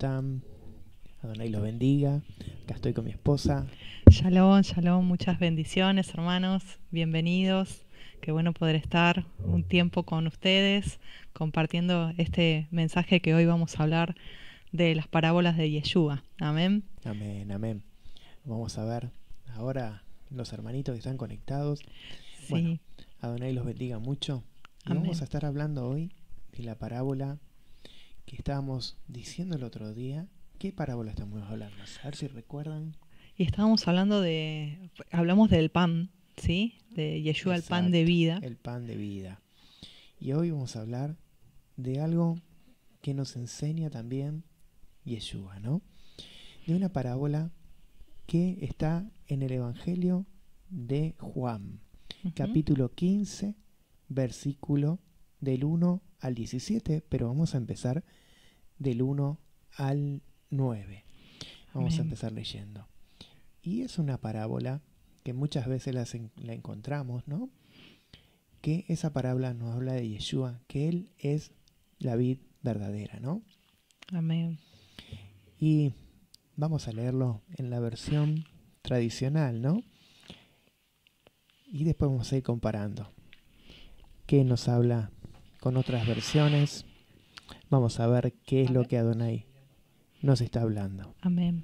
están? Adonai los bendiga. Acá estoy con mi esposa. Shalom, shalom, muchas bendiciones, hermanos, bienvenidos. Qué bueno poder estar un tiempo con ustedes compartiendo este mensaje que hoy vamos a hablar de las parábolas de Yeshua. Amén. Amén, amén. Vamos a ver ahora los hermanitos que están conectados. Sí. Bueno, Adonai los bendiga mucho. Y Amén. vamos a estar hablando hoy de la parábola que estábamos diciendo el otro día. ¿Qué parábola estamos hablando? A ver si recuerdan. Y estábamos hablamos del pan, ¿sí? De Yeshua, Exacto, el pan de vida. El pan de vida. Y hoy vamos a hablar de algo que nos enseña también Yeshua, ¿no? De una parábola que está en el Evangelio de Juan, capítulo 15, versículo del 1 al 17, pero vamos a empezar del 1 al 9. Vamos Amén. a empezar leyendo. Y es una parábola que muchas veces la encontramos, ¿no? Que esa parábola nos habla de Yeshua, que Él es la vid verdadera, ¿no? Amén. Y vamos a leerlo en la versión tradicional, ¿no? Y después vamos a ir comparando qué nos habla con otras versiones. Vamos a ver qué es lo que Adonai nos está hablando. Amén.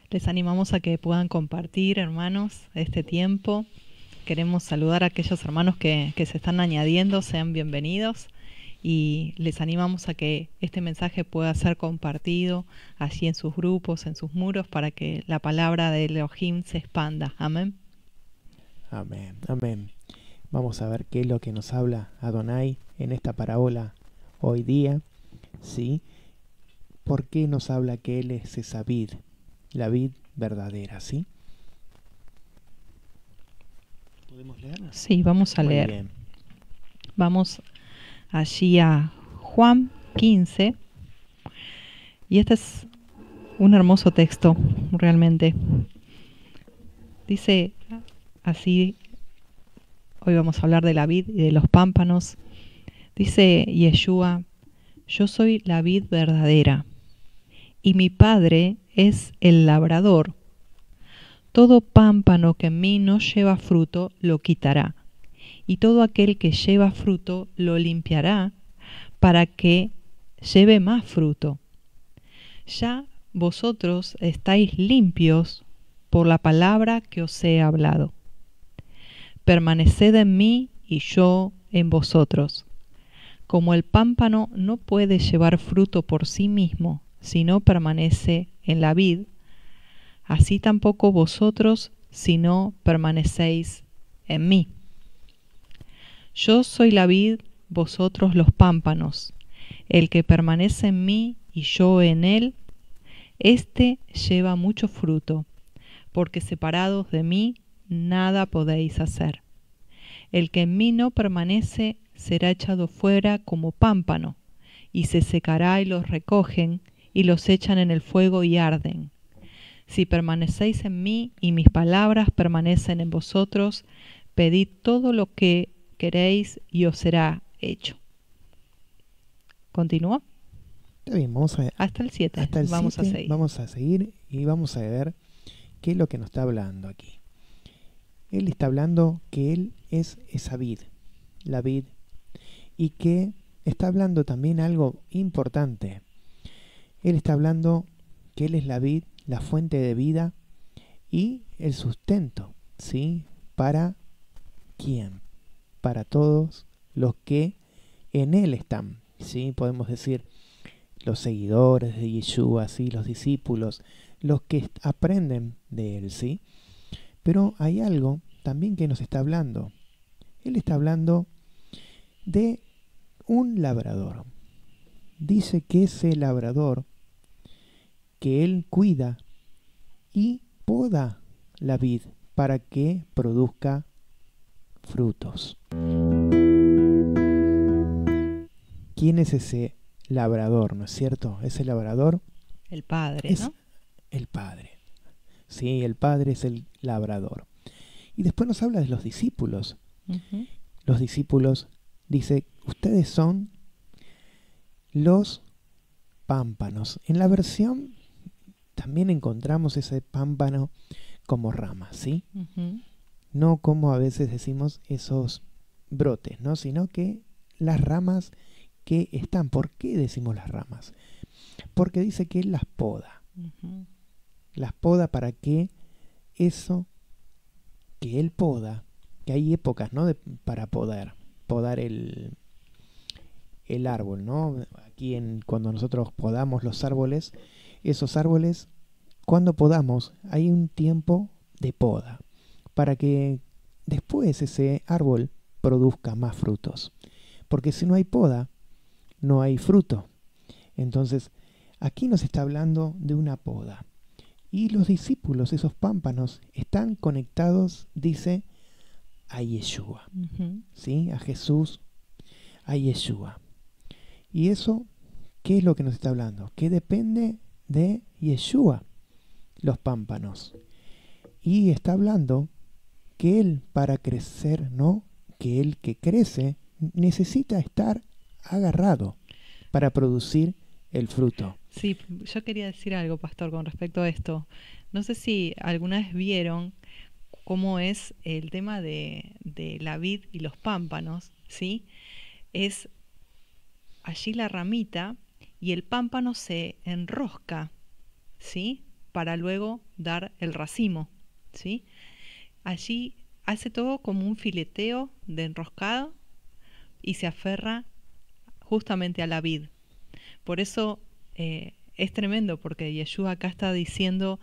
Les animamos a que puedan compartir, hermanos, este tiempo. Queremos saludar a aquellos hermanos que se están añadiendo, sean bienvenidos. Y les animamos a que este mensaje pueda ser compartido allí en sus grupos, en sus muros, para que la palabra de Elohim se expanda. Amén. Amén, amén. Vamos a ver qué es lo que nos habla Adonai en esta parábola hoy día, ¿sí? ¿Por qué nos habla que Él es esa vid, la vid verdadera, ¿sí? ¿Podemos leerla? Sí, vamos a Muy leer. bien. Vamos allí a Juan 15. Y este es un hermoso texto, realmente. Dice así, hoy vamos a hablar de la vid y de los pámpanos. Dice Yeshua: yo soy la vid verdadera, y mi Padre es el labrador. Todo pámpano que en mí no lleva fruto, lo quitará, y todo aquel que lleva fruto, lo limpiará, para que lleve más fruto. Ya vosotros estáis limpios por la palabra que os he hablado. Permaneced en mí y yo en vosotros. Como el pámpano no puede llevar fruto por sí mismo si no permanece en la vid, así tampoco vosotros si no permanecéis en mí. Yo soy la vid, vosotros los pámpanos. El que permanece en mí y yo en él, éste lleva mucho fruto, porque separados de mí nada podéis hacer. El que en mí no permanece será echado fuera como pámpano, y se secará y los recogen y los echan en el fuego y arden. Si permanecéis en mí y mis palabras permanecen en vosotros, pedid todo lo que queréis y os será hecho. ¿Continúa? Está bien, vamos a Hasta el 7. hasta el Vamos 7, a seguir. vamos a seguir y vamos a ver qué es lo que nos está hablando aquí. Él está hablando que Él es esa vid, la vid, y que está hablando también algo importante. Él está hablando que Él es la vid, la fuente de vida y el sustento, ¿sí? ¿Para quién? Para todos los que en Él están, ¿sí? Podemos decir los seguidores de Yeshua, ¿sí? Los discípulos, los que aprenden de Él, ¿sí? Pero hay algo también que nos está hablando. Él está hablando de un labrador. Dice que ese labrador que Él cuida y poda la vid para que produzca frutos. ¿Quién es ese labrador, no es cierto? Ese labrador El Padre, es ¿no? el Padre. Sí, el Padre es el labrador. Y después nos habla de los discípulos. Los discípulos Dice, ustedes son los pámpanos. En la versión también encontramos ese pámpano como ramas, ¿sí? No como a veces decimos esos brotes, ¿no? Sino que las ramas que están. ¿Por qué decimos las ramas? Porque dice que Él las poda. Las poda para que eso que Él poda, que hay épocas, ¿no? Para podar el árbol, ¿no? Aquí cuando nosotros podamos los árboles, esos árboles, cuando podamos, hay un tiempo de poda para que después ese árbol produzca más frutos. Porque si no hay poda, no hay fruto. Entonces, aquí nos está hablando de una poda. Y los discípulos, esos pámpanos, están conectados, dice, a Yeshua. ¿Sí? A Jesús, a Yeshua. Y eso, ¿qué es lo que nos está hablando? Que depende de Yeshua, los pámpanos. Y está hablando que Él, para crecer, ¿no? Que Él que crece, necesita estar agarrado para producir el fruto. Sí, yo quería decir algo, pastor, con respecto a esto. No sé si alguna vez vieron cómo es el tema de la vid y los pámpanos, ¿sí? Es allí la ramita y el pámpano se enrosca, ¿sí? Para luego dar el racimo, ¿sí? Allí hace todo como un fileteo de enroscado y se aferra justamente a la vid. Por eso es tremendo, porque Yeshua acá está diciendo,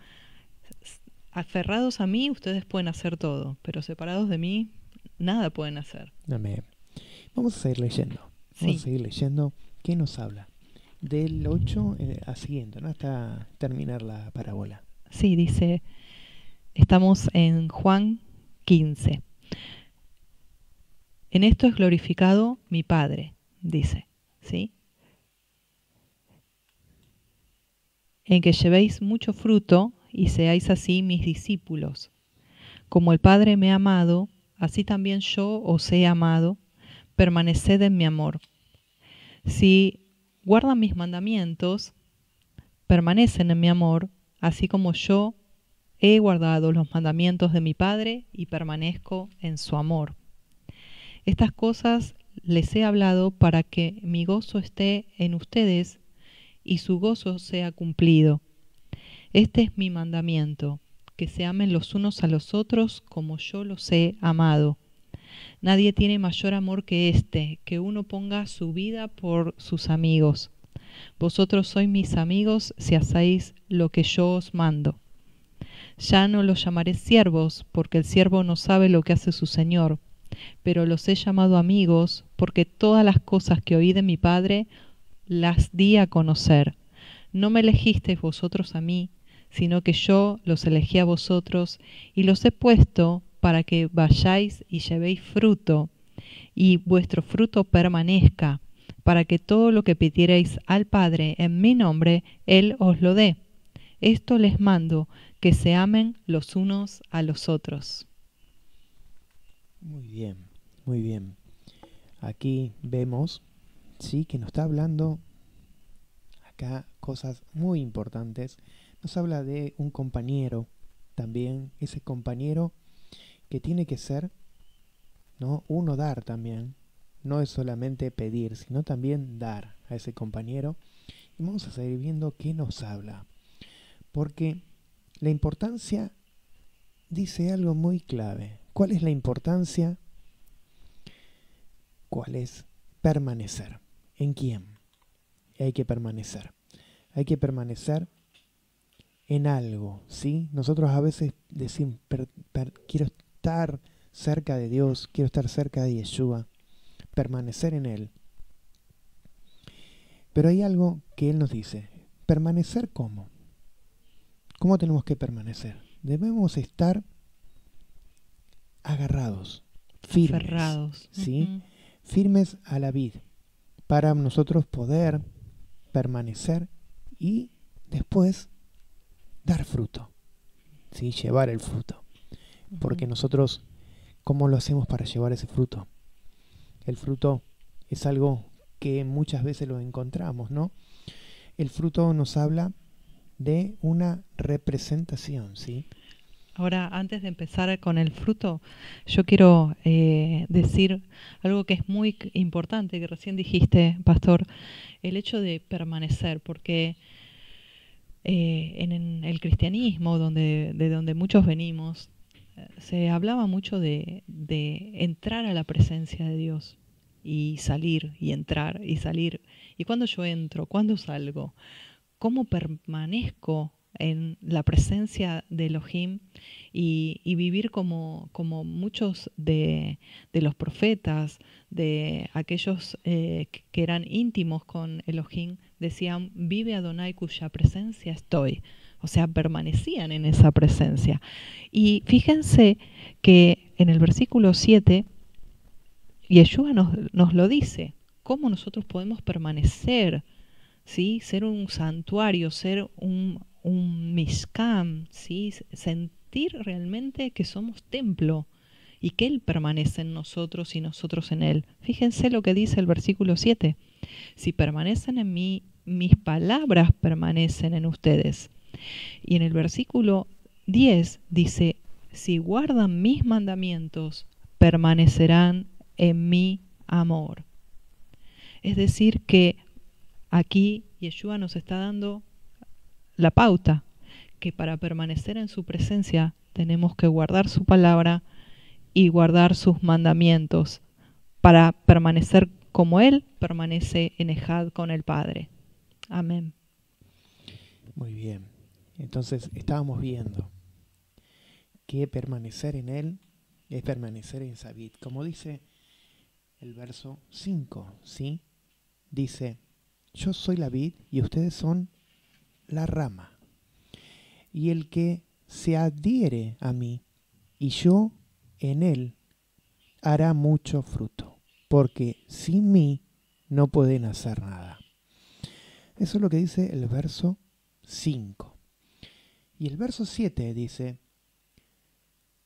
aferrados a mí ustedes pueden hacer todo, pero separados de mí nada pueden hacer. Amén. Vamos a seguir leyendo. Vamos a seguir leyendo. ¿Qué nos habla? Del 8 a siguiente, ¿no? Hasta terminar la parábola. Sí, dice, estamos en Juan 15. En esto es glorificado mi Padre, dice, ¿sí? En que llevéis mucho fruto y seáis así mis discípulos. Como el Padre me ha amado, así también yo os he amado, permaneced en mi amor. Si guardan mis mandamientos, permanecen en mi amor, así como yo he guardado los mandamientos de mi Padre y permanezco en su amor. Estas cosas les he hablado para que mi gozo esté en ustedes y su gozo sea cumplido. Este es mi mandamiento, que se amen los unos a los otros como yo los he amado. Nadie tiene mayor amor que este, que uno ponga su vida por sus amigos. Vosotros sois mis amigos si hacéis lo que yo os mando. Ya no los llamaré siervos, porque el siervo no sabe lo que hace su señor, pero los he llamado amigos, porque todas las cosas que oí de mi Padre las di a conocer. No me elegisteis vosotros a mí, sino que yo los elegí a vosotros y los he puesto para que vayáis y llevéis fruto, y vuestro fruto permanezca, para que todo lo que pidierais al Padre en mi nombre, Él os lo dé. Esto les mando, que se amen los unos a los otros. Muy bien, muy bien. Aquí vemos, sí, que nos está hablando acá cosas muy importantes. Nos habla de un compañero también, ese compañero que tiene que ser, ¿no? Uno dar también. No es solamente pedir, sino también dar a ese compañero. Y vamos a seguir viendo qué nos habla. Porque la importancia dice algo muy clave. ¿Cuál es la importancia? ¿Cuál es permanecer? ¿En quién? Hay que permanecer. Hay que permanecer en algo, ¿sí? Nosotros a veces decimos, quiero estar cerca de Dios, quiero estar cerca de Yeshua, permanecer en Él. Pero hay algo que Él nos dice, ¿permanecer cómo? ¿Cómo tenemos que permanecer? Debemos estar agarrados, firmes, Aferrados. ¿sí? Firmes a la vid, para nosotros poder permanecer y después dar fruto, ¿sí? Llevar el fruto. Porque nosotros, ¿cómo lo hacemos para llevar ese fruto? El fruto es algo que muchas veces lo encontramos, ¿no? El fruto nos habla de una representación, ¿sí? Ahora, antes de empezar con el fruto, yo quiero decir algo que es muy importante, que recién dijiste, Pastor, el hecho de permanecer, porque en el cristianismo, de donde muchos venimos, se hablaba mucho de entrar a la presencia de Dios y salir y entrar y salir. ¿Y cuándo yo entro? ¿Cuándo salgo? ¿Cómo permanezco en la presencia de Elohim y vivir como muchos de los profetas, de aquellos que eran íntimos con Elohim, decían, vive Adonai cuya presencia estoy? O sea, permanecían en esa presencia. Y fíjense que en el versículo 7, Yeshua nos lo dice, cómo nosotros podemos permanecer, ¿sí? Ser un santuario, ser un mishkan, ¿sí? Sentir realmente que somos templo y que Él permanece en nosotros y nosotros en Él. Fíjense lo que dice el versículo 7. Si permanecen en mí, mis palabras permanecen en ustedes. Y en el versículo 10 dice, si guardan mis mandamientos, permanecerán en mi amor. Es decir, que aquí Yeshua nos está dando la pauta, que para permanecer en su presencia tenemos que guardar su palabra y guardar sus mandamientos, para permanecer como Él permanece en Ejad con el Padre. Amén. Muy bien. Entonces estábamos viendo que permanecer en Él es permanecer en esa vid. Como dice el verso 5, ¿sí? Dice, yo soy la vid y ustedes son la rama. Y el que se adhiere a mí y yo en él, hará mucho fruto, porque sin mí no pueden hacer nada. Eso es lo que dice el verso 5. Y el verso 7 dice,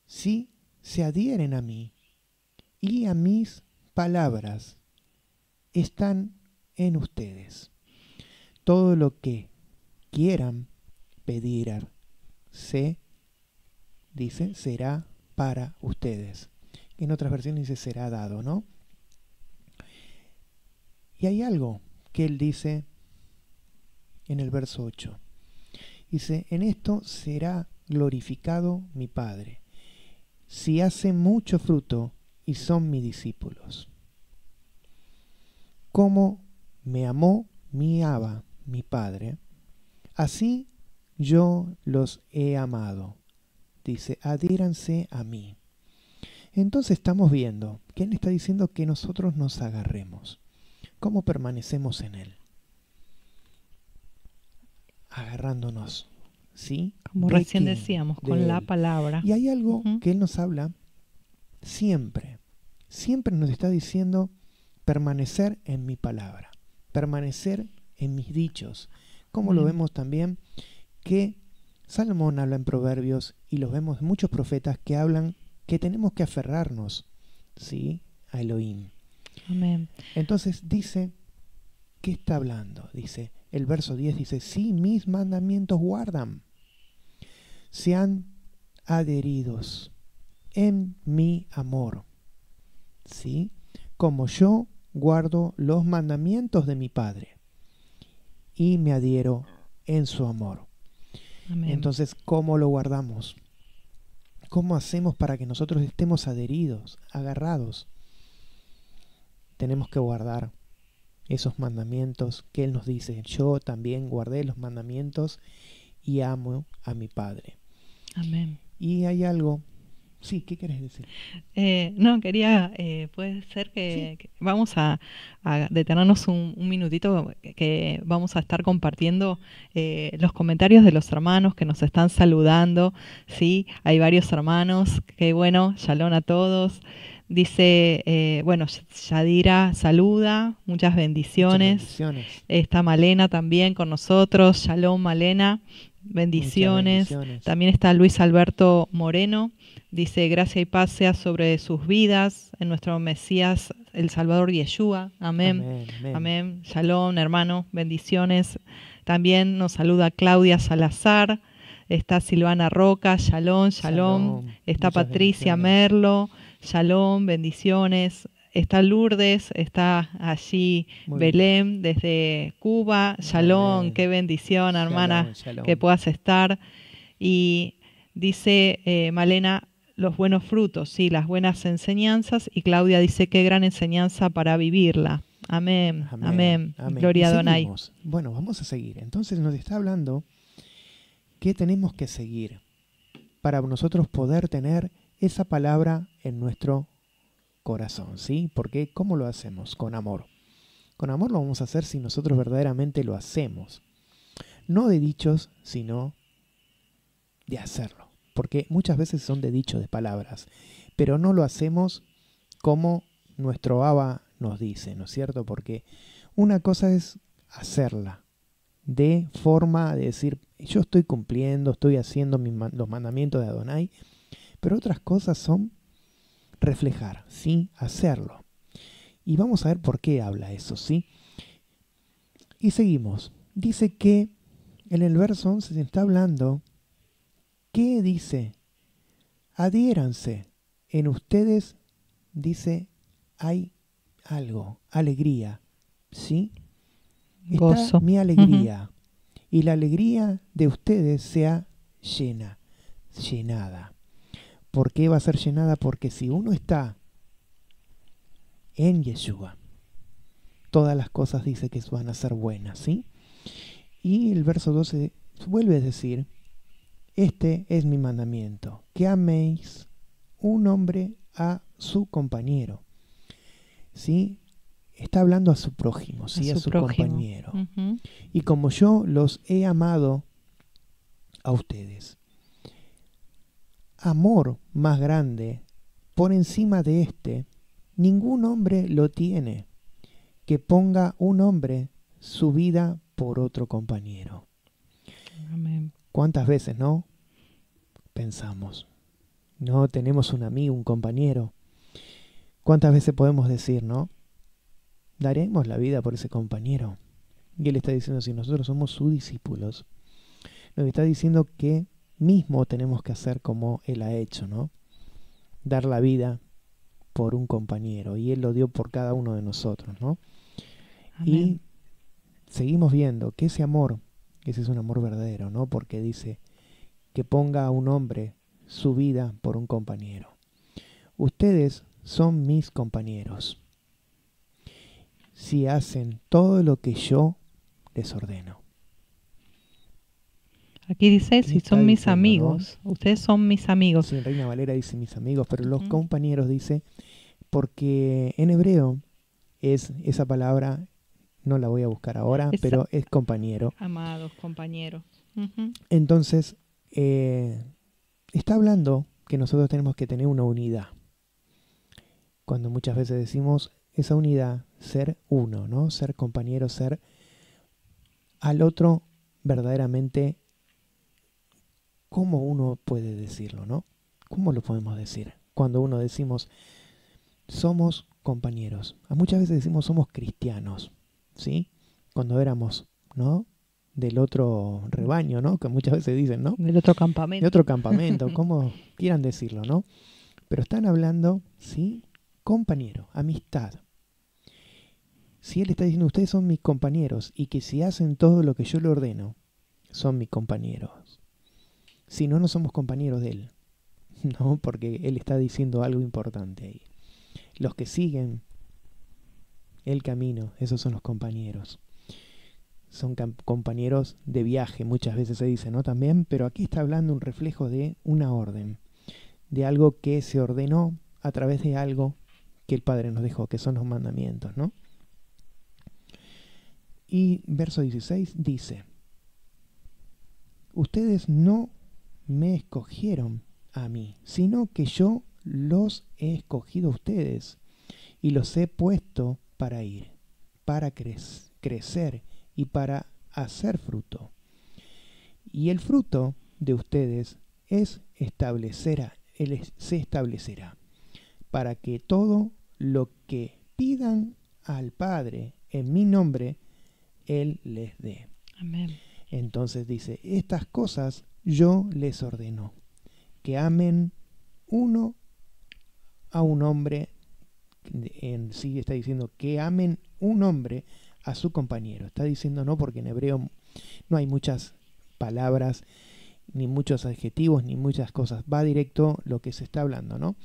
si se adhieren a mí y a mis palabras están en ustedes, todo lo que quieran pedir, dice, será para ustedes. En otras versiones dice será dado, ¿no? Y hay algo que él dice en el verso 8. Dice, en esto será glorificado mi Padre, si hacen mucho fruto y son mis discípulos. Como me amó mi Abba, mi Padre, así yo los he amado. Dice, adhiéranse a mí. Entonces estamos viendo que él está diciendo que nosotros nos agarremos. ¿Cómo permanecemos en él? Agarrándonos, ¿sí? Como recién decíamos, con la palabra. Y hay algo que él nos habla siempre. Siempre nos está diciendo permanecer en mi palabra, permanecer en mis dichos. Como lo vemos también que Salomón habla en Proverbios y los vemos muchos profetas que hablan que tenemos que aferrarnos, ¿sí?, a Elohim. Amén. Entonces dice, ¿qué está hablando? Dice, el verso 10 dice, si mis mandamientos guardan, sean adheridos en mi amor, ¿sí?, como yo guardo los mandamientos de mi Padre y me adhiero en su amor. Amén. Entonces, ¿cómo lo guardamos? ¿Cómo hacemos para que nosotros estemos adheridos, agarrados? Tenemos que guardar esos mandamientos que Él nos dice. Yo también guardé los mandamientos y amo a mi Padre. Amén. Y hay algo. Sí, ¿qué querés decir? No, quería, puede ser que vamos a detenernos un minutito, que vamos a estar compartiendo los comentarios de los hermanos que nos están saludando, ¿sí? Hay varios hermanos, que bueno, shalom a todos. Dice, bueno, Yadira saluda, muchas bendiciones. Muchas bendiciones. Está Malena también con nosotros, shalom Malena, bendiciones. También está Luis Alberto Moreno. Dice, gracia y paz sea sobre sus vidas, en nuestro Mesías el Salvador Yeshua. Amén. Amén, amén. Amén. Shalom, hermano. Bendiciones. También nos saluda Claudia Salazar. Está Silvana Roca. Shalom, shalom. Shalom. Está Muchas Patricia bendiciones. Merlo. Shalom, bendiciones. Está Lourdes, está allí Muy bien. Belén desde Cuba. Shalom, Amén. qué bendición, hermana, Shalom, que shalom. puedas estar. Y dice Malena, los buenos frutos, sí, las buenas enseñanzas. Y Claudia dice, qué gran enseñanza para vivirla. Amén, Amén, amén. amén. Gloria Y a Adonai. seguimos. Bueno, vamos a seguir. Entonces nos está hablando que tenemos que seguir para nosotros poder tener esa palabra en nuestro corazón, ¿sí? Porque ¿cómo lo hacemos? Con amor. Con amor lo vamos a hacer si nosotros verdaderamente lo hacemos. No de dichos, sino de hacerlo. Porque muchas veces son de dichos, de palabras, pero no lo hacemos como nuestro Abba nos dice, ¿no es cierto? Porque una cosa es hacerla de forma de decir, yo estoy cumpliendo, estoy haciendo los mandamientos de Adonai, pero otras cosas son reflejar, ¿sí? Hacerlo. Y vamos a ver por qué habla eso, ¿sí? Y seguimos. Dice que en el verso 11 se está hablando, ¿qué dice? Adhiéranse. En ustedes, dice, hay algo, alegría, ¿sí? Está Gozo. mi alegría. Y la alegría de ustedes sea llena, llenada. ¿Por qué va a ser llenada? Porque si uno está en Yeshua, todas las cosas dice que van a ser buenas, ¿sí? Y el verso 12 vuelve a decir, este es mi mandamiento, que améis un hombre a su compañero, ¿sí? Está hablando a su prójimo, ¿sí? A su prójimo. compañero. Y como yo los he amado a ustedes. Amor más grande por encima de este, ningún hombre lo tiene, que ponga un hombre su vida por otro compañero. Amén. ¿Cuántas veces, no? Pensamos, no tenemos un amigo, un compañero. ¿Cuántas veces podemos decir, no? Daremos la vida por ese compañero. Y él está diciendo, si nosotros somos sus discípulos, nos está diciendo que mismo tenemos que hacer como él ha hecho, ¿no? Dar la vida por un compañero. Y él lo dio por cada uno de nosotros, ¿no? Amén. Y seguimos viendo que ese amor, ese es un amor verdadero, ¿no? Porque dice que ponga a un hombre su vida por un compañero. Ustedes son mis compañeros si hacen todo lo que yo les ordeno. Aquí dice, si está son mis diciendo, amigos, ustedes son mis amigos. Sí, Reina Valera dice mis amigos, pero los compañeros dice, porque en hebreo es esa palabra, no la voy a buscar ahora, pero es compañero. Amados compañeros. Entonces, está hablando que nosotros tenemos que tener una unidad. Cuando muchas veces decimos esa unidad, ser uno, ¿no? Ser compañero, ser al otro verdaderamente. ¿Cómo uno puede decirlo, no? ¿Cómo lo podemos decir? Cuando uno decimos, somos compañeros. Muchas veces decimos, somos cristianos, ¿sí? Cuando éramos, ¿no? Del otro rebaño, ¿no? Que muchas veces dicen, ¿no? Del otro campamento. De otro campamento, como quieran decirlo, ¿no? Pero están hablando, ¿sí? Compañero, amistad. Si él está diciendo, ustedes son mis compañeros y que si hacen todo lo que yo le ordeno, son mis compañeros. Si no, no somos compañeros de él, ¿no? Porque él está diciendo algo importante ahí. Los que siguen el camino, esos son los compañeros. Son compañeros de viaje, muchas veces se dice, ¿no? También, pero aquí está hablando un reflejo de una orden, de algo que se ordenó a través de algo que el Padre nos dejó, que son los mandamientos, ¿no? Y verso 16 dice, ustedes no me escogieron a mí, sino que yo los he escogido a ustedes y los he puesto para ir, para crecer y para hacer fruto. Y el fruto de ustedes se establecerá para que todo lo que pidan al Padre en mi nombre, Él les dé. Amén. Entonces dice, estas cosas yo les ordeno, que amen uno a un hombre, en sí está diciendo que amen un hombre a su compañero. Está diciendo no porque en hebreo no hay muchas palabras, ni muchos adjetivos, ni muchas cosas. Va directo lo que se está hablando, ¿no?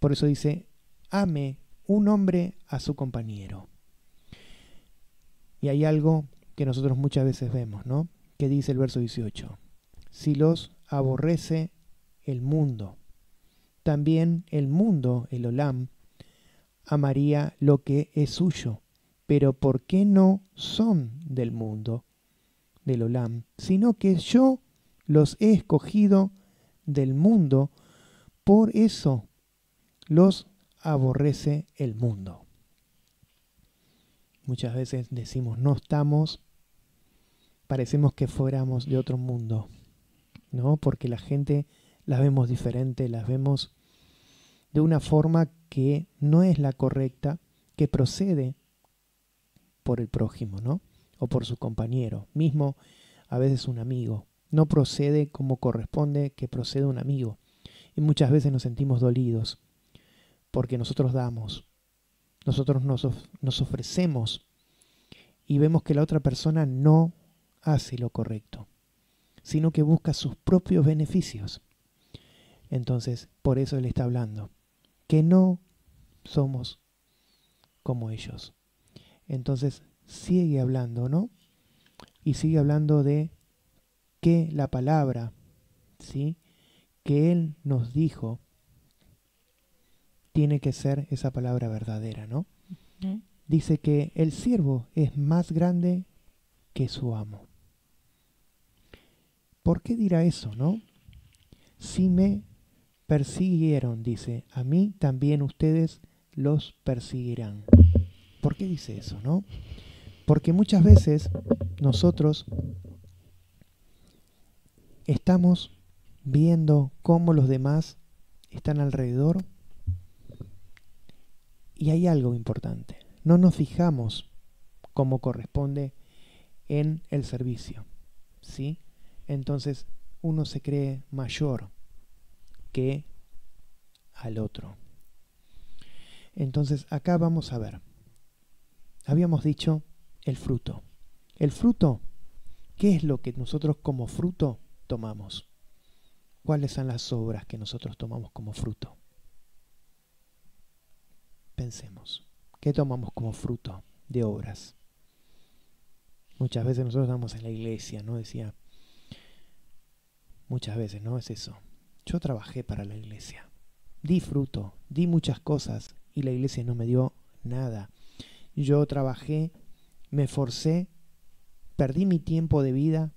Por eso dice, ame un hombre a su compañero. Y hay algo que nosotros muchas veces vemos, ¿no? Que dice el verso 18. Si los aborrece el mundo, también el mundo, el olam, amaría lo que es suyo. Pero ¿por qué no son del mundo, del olam? Sino que yo los he escogido del mundo, por eso los aborrece el mundo. Muchas veces decimos, no estamos, parecemos que fuéramos de otro mundo, ¿no? Porque la gente las vemos diferente, las vemos de una forma que no es la correcta, que procede por el prójimo, ¿no? O por su compañero, mismo a veces un amigo. No procede como corresponde que procede un amigo. Y muchas veces nos sentimos dolidos porque nosotros damos, nosotros nos ofrecemos y vemos que la otra persona no hace lo correcto, sino que busca sus propios beneficios. Entonces, por eso Él está hablando, que no somos como ellos. Entonces, sigue hablando, ¿no? Y sigue hablando de que la palabra, ¿sí?, que Él nos dijo, tiene que ser esa palabra verdadera, ¿no? Dice que el siervo es más grande que su amo. ¿Por qué dirá eso, no? Si me persiguieron, dice, a mí también ustedes los perseguirán. ¿Por qué dice eso, no? Porque muchas veces nosotros estamos viendo cómo los demás están alrededor y hay algo importante. No nos fijamos como corresponde en el servicio, ¿sí? Entonces uno se cree mayor que al otro. Entonces acá vamos a ver. Habíamos dicho el fruto. El fruto, ¿qué es lo que nosotros como fruto tomamos? ¿Cuáles son las obras que nosotros tomamos como fruto? Pensemos. ¿Qué tomamos como fruto de obras? Muchas veces nosotros estamos en la iglesia, ¿no? Decía, muchas veces, ¿no? Es eso. Yo trabajé para la iglesia. Di fruto, di muchas cosas y la iglesia no me dio nada. Yo trabajé, me esforcé, perdí mi tiempo de vida,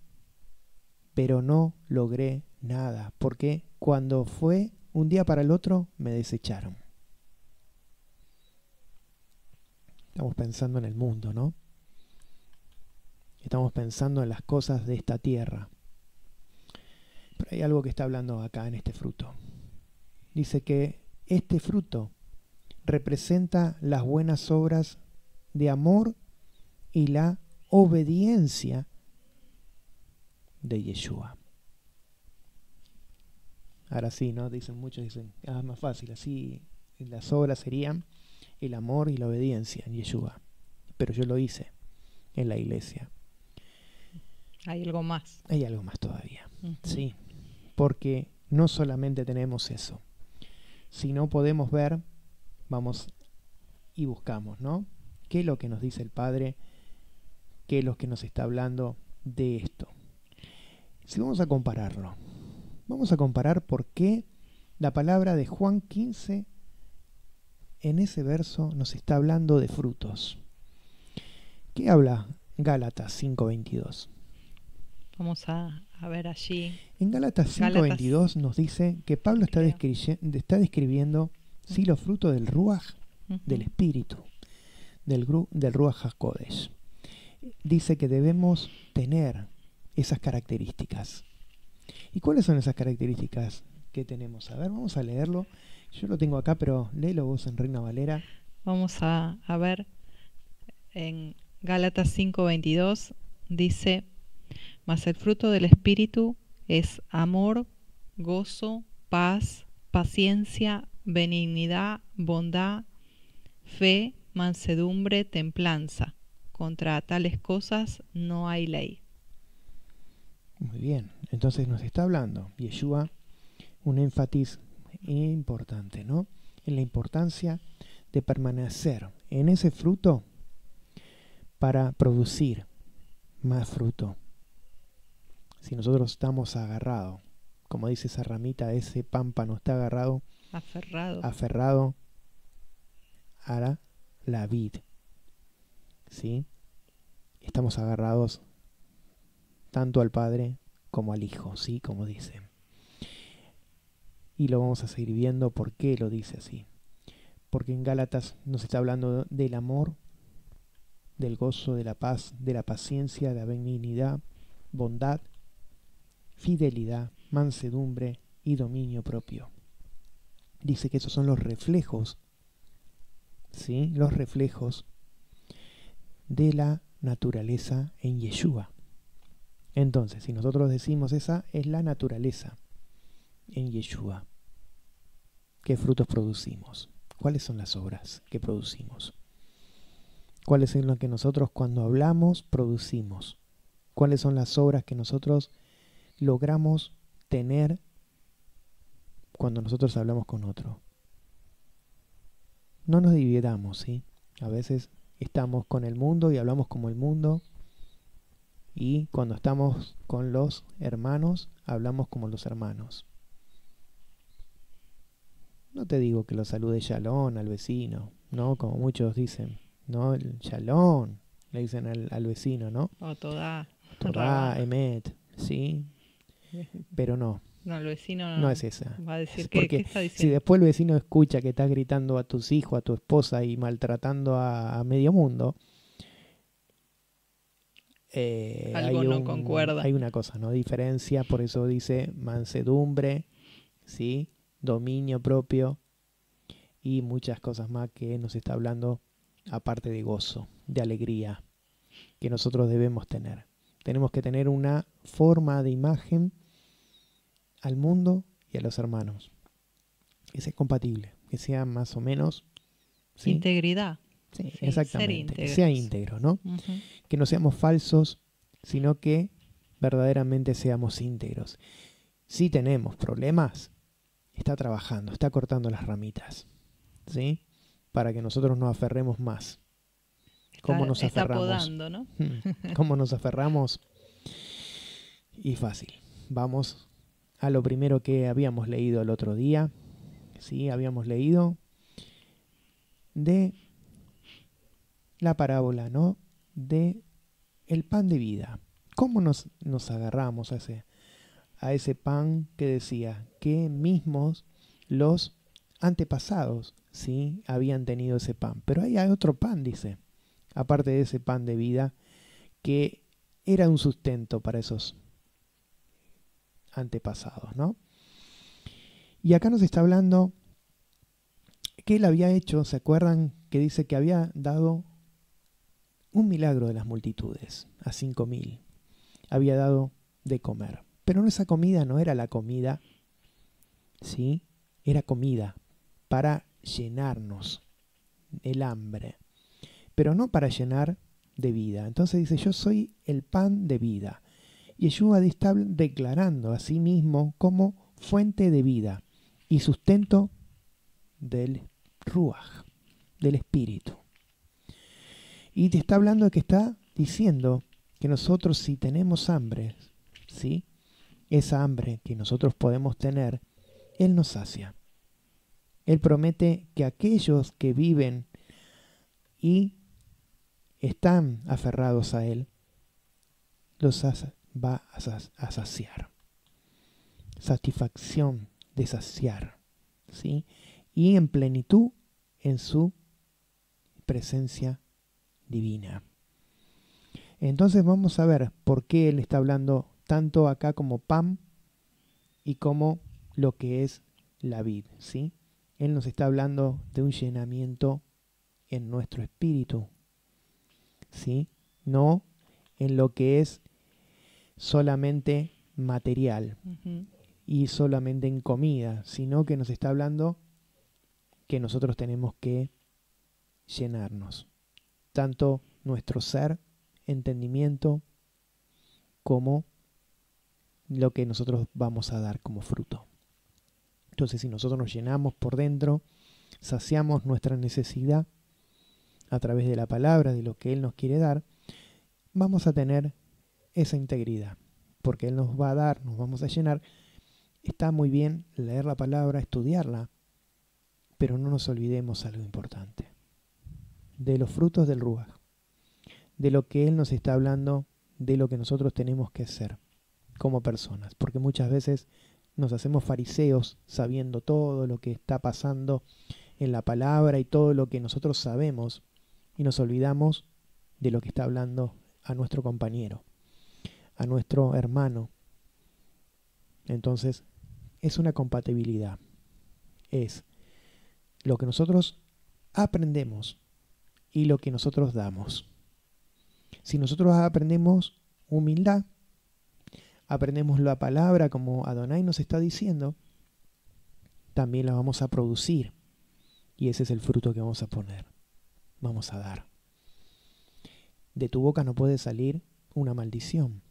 pero no logré nada, porque cuando fue un día para el otro me desecharon. Estamos pensando en el mundo, ¿no? Estamos pensando en las cosas de esta tierra. Pero hay algo que está hablando acá en este fruto. Dice que este fruto representa las buenas obras de amor y la obediencia de Yeshua. Ahora sí, ¿no? Muchos dicen, es más fácil, así las obras serían el amor y la obediencia en Yeshua. Pero yo lo hice en la iglesia. Hay algo más. Hay algo más todavía, sí. Porque no solamente tenemos eso, sino podemos ver, vamos y buscamos, ¿no? ¿Qué es lo que nos dice el Padre? ¿Qué es lo que nos está hablando de esto? Si vamos a compararlo, vamos a comparar por qué la palabra de Juan 15 en ese verso nos está hablando de frutos. ¿Qué habla Gálatas 5:22? Vamos a ver allí. En Gálatas 5:22 nos dice que Pablo está describiendo sí, los frutos del Ruach, del Espíritu, del Ruach HaKodesh. Dice que debemos tener esas características. ¿Y cuáles son esas características que tenemos? A ver, vamos a leerlo. Yo lo tengo acá, pero léelo vos en Reina Valera. Vamos a ver en Gálatas 5:22 dice, mas el fruto del Espíritu es amor, gozo, paz, paciencia, benignidad, bondad, fe, mansedumbre, templanza. Contra tales cosas no hay ley. Muy bien, entonces nos está hablando Yeshua un énfasis importante, ¿no? En la importancia de permanecer en ese fruto para producir más fruto. Si nosotros estamos agarrados, como dice esa ramita, ese pámpano está agarrado, aferrado a la vid, ¿sí? Estamos agarrados tanto al Padre como al Hijo, ¿sí? Como dice. Y lo vamos a seguir viendo por qué lo dice así. Porque en Gálatas nos está hablando del amor, del gozo, de la paz, de la paciencia, de la benignidad, bondad, fidelidad, mansedumbre y dominio propio. Dice que esos son los reflejos, ¿sí? Los reflejos de la naturaleza en Yeshua. Entonces, si nosotros decimos esa es la naturaleza en Yeshua, ¿qué frutos producimos? ¿Cuáles son las obras que producimos? ¿Cuáles son las que nosotros cuando hablamos producimos? ¿Cuáles son las obras que nosotros logramos tener cuando nosotros hablamos con otro? No nos dividamos, ¿sí? A veces estamos con el mundo y hablamos como el mundo, y cuando estamos con los hermanos hablamos como los hermanos. No te digo que lo salude Shalom al vecino, ¿no? Como muchos dicen, ¿no? El Shalom le dicen al vecino, ¿no? O Todá, Emet, ¿sí? Pero no. No, el vecino no es esa. Va a decir ¿qué está diciendo? Si después el vecino escucha que estás gritando a tus hijos, a tu esposa y maltratando a medio mundo, algo no concuerda. Hay una cosa, ¿no? Diferencia, por eso dice mansedumbre, ¿sí? Dominio propio y muchas cosas más que nos está hablando, aparte de gozo, de alegría, que nosotros debemos tener. Tenemos que tener una forma de imagen al mundo y a los hermanos, que sea compatible, que sea más o menos, ¿sí? Integridad. Sí, exactamente, que sea íntegro, ¿no? Que no seamos falsos, sino que verdaderamente seamos íntegros. Si tenemos problemas, está trabajando, está cortando las ramitas, ¿sí? Para que nosotros nos aferremos más. ¿Cómo nos aferramos? Podando, ¿no? ¿Cómo nos aferramos? Y fácil. Vamos a lo primero que habíamos leído el otro día. Sí, habíamos leído de la parábola, ¿no? De el pan de vida. ¿Cómo nos agarramos a ese pan que decía que mismos los antepasados, ¿sí? Habían tenido ese pan? Pero hay otro pan, dice, aparte de ese pan de vida, que era un sustento para esos antepasados, ¿no? Y acá nos está hablando que él había hecho, ¿se acuerdan? Que dice que había dado un milagro de las multitudes, a 5.000. Había dado de comer. Pero esa comida no era la comida, ¿sí? Era comida para llenarnos el hambre, pero no para llenar de vida. Entonces dice, yo soy el pan de vida. Y Yeshua está declarando a sí mismo como fuente de vida y sustento del Ruach, del Espíritu. Y te está hablando de que está diciendo que nosotros si tenemos hambre, ¿sí? Esa hambre que nosotros podemos tener, Él nos sacia. Él promete que aquellos que viven y están aferrados a Él, los va a saciar. Satisfacción de saciar, ¿sí? Y en plenitud en su presencia divina. Entonces vamos a ver por qué Él está hablando tanto acá como pan y como lo que es la vid, ¿sí? Él nos está hablando de un llenamiento en nuestro espíritu, ¿sí? No en lo que es solamente material Ujú. y solamente en comida, sino que nos está hablando que nosotros tenemos que llenarnos, tanto nuestro ser, entendimiento, como lo que nosotros vamos a dar como fruto. Entonces, si nosotros nos llenamos por dentro, saciamos nuestra necesidad a través de la palabra, de lo que Él nos quiere dar, vamos a tener esa integridad, porque Él nos va a dar, nos vamos a llenar. Está muy bien leer la palabra, estudiarla, pero no nos olvidemos algo importante, de los frutos del Ruaj, de lo que Él nos está hablando, de lo que nosotros tenemos que hacer como personas, porque muchas veces nos hacemos fariseos sabiendo todo lo que está pasando en la palabra y todo lo que nosotros sabemos, y nos olvidamos de lo que está hablando a nuestro compañero, a nuestro hermano. Entonces, es una compatibilidad. Es lo que nosotros aprendemos y lo que nosotros damos. Si nosotros aprendemos humildad, aprendemos la palabra como Adonai nos está diciendo, también la vamos a producir. Y ese es el fruto que vamos a poner, vamos a dar. De tu boca no puede salir una maldición,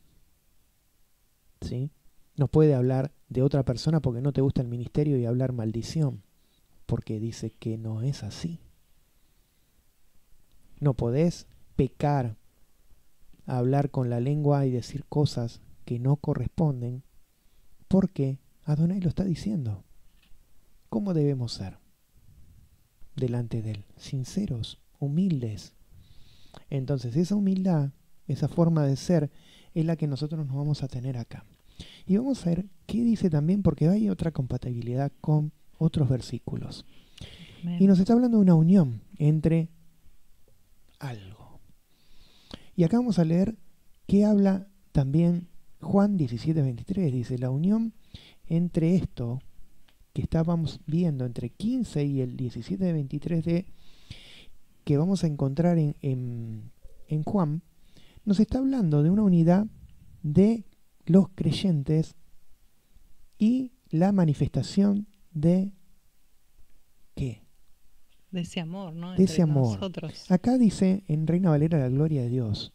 ¿sí? No puede hablar de otra persona porque no te gusta el ministerio y hablar maldición, porque dice que no es así. No podés pecar, hablar con la lengua y decir cosas que no corresponden, porque Adonai lo está diciendo. ¿Cómo debemos ser delante de Él? Sinceros, humildes. Entonces esa humildad, esa forma de ser, es la que nosotros nos vamos a tener acá. Y vamos a ver qué dice también, porque hay otra compatibilidad con otros versículos. Amén. Y nos está hablando de una unión entre algo. Y acá vamos a leer qué habla también Juan 17:23. Dice, la unión entre esto que estábamos viendo, entre 15 y el 17:23 que vamos a encontrar en Juan, nos está hablando de una unidad de los creyentes y la manifestación de ¿qué? De ese amor, ¿no? De ese Entre amor. nosotros. Acá dice en Reina Valera la gloria de Dios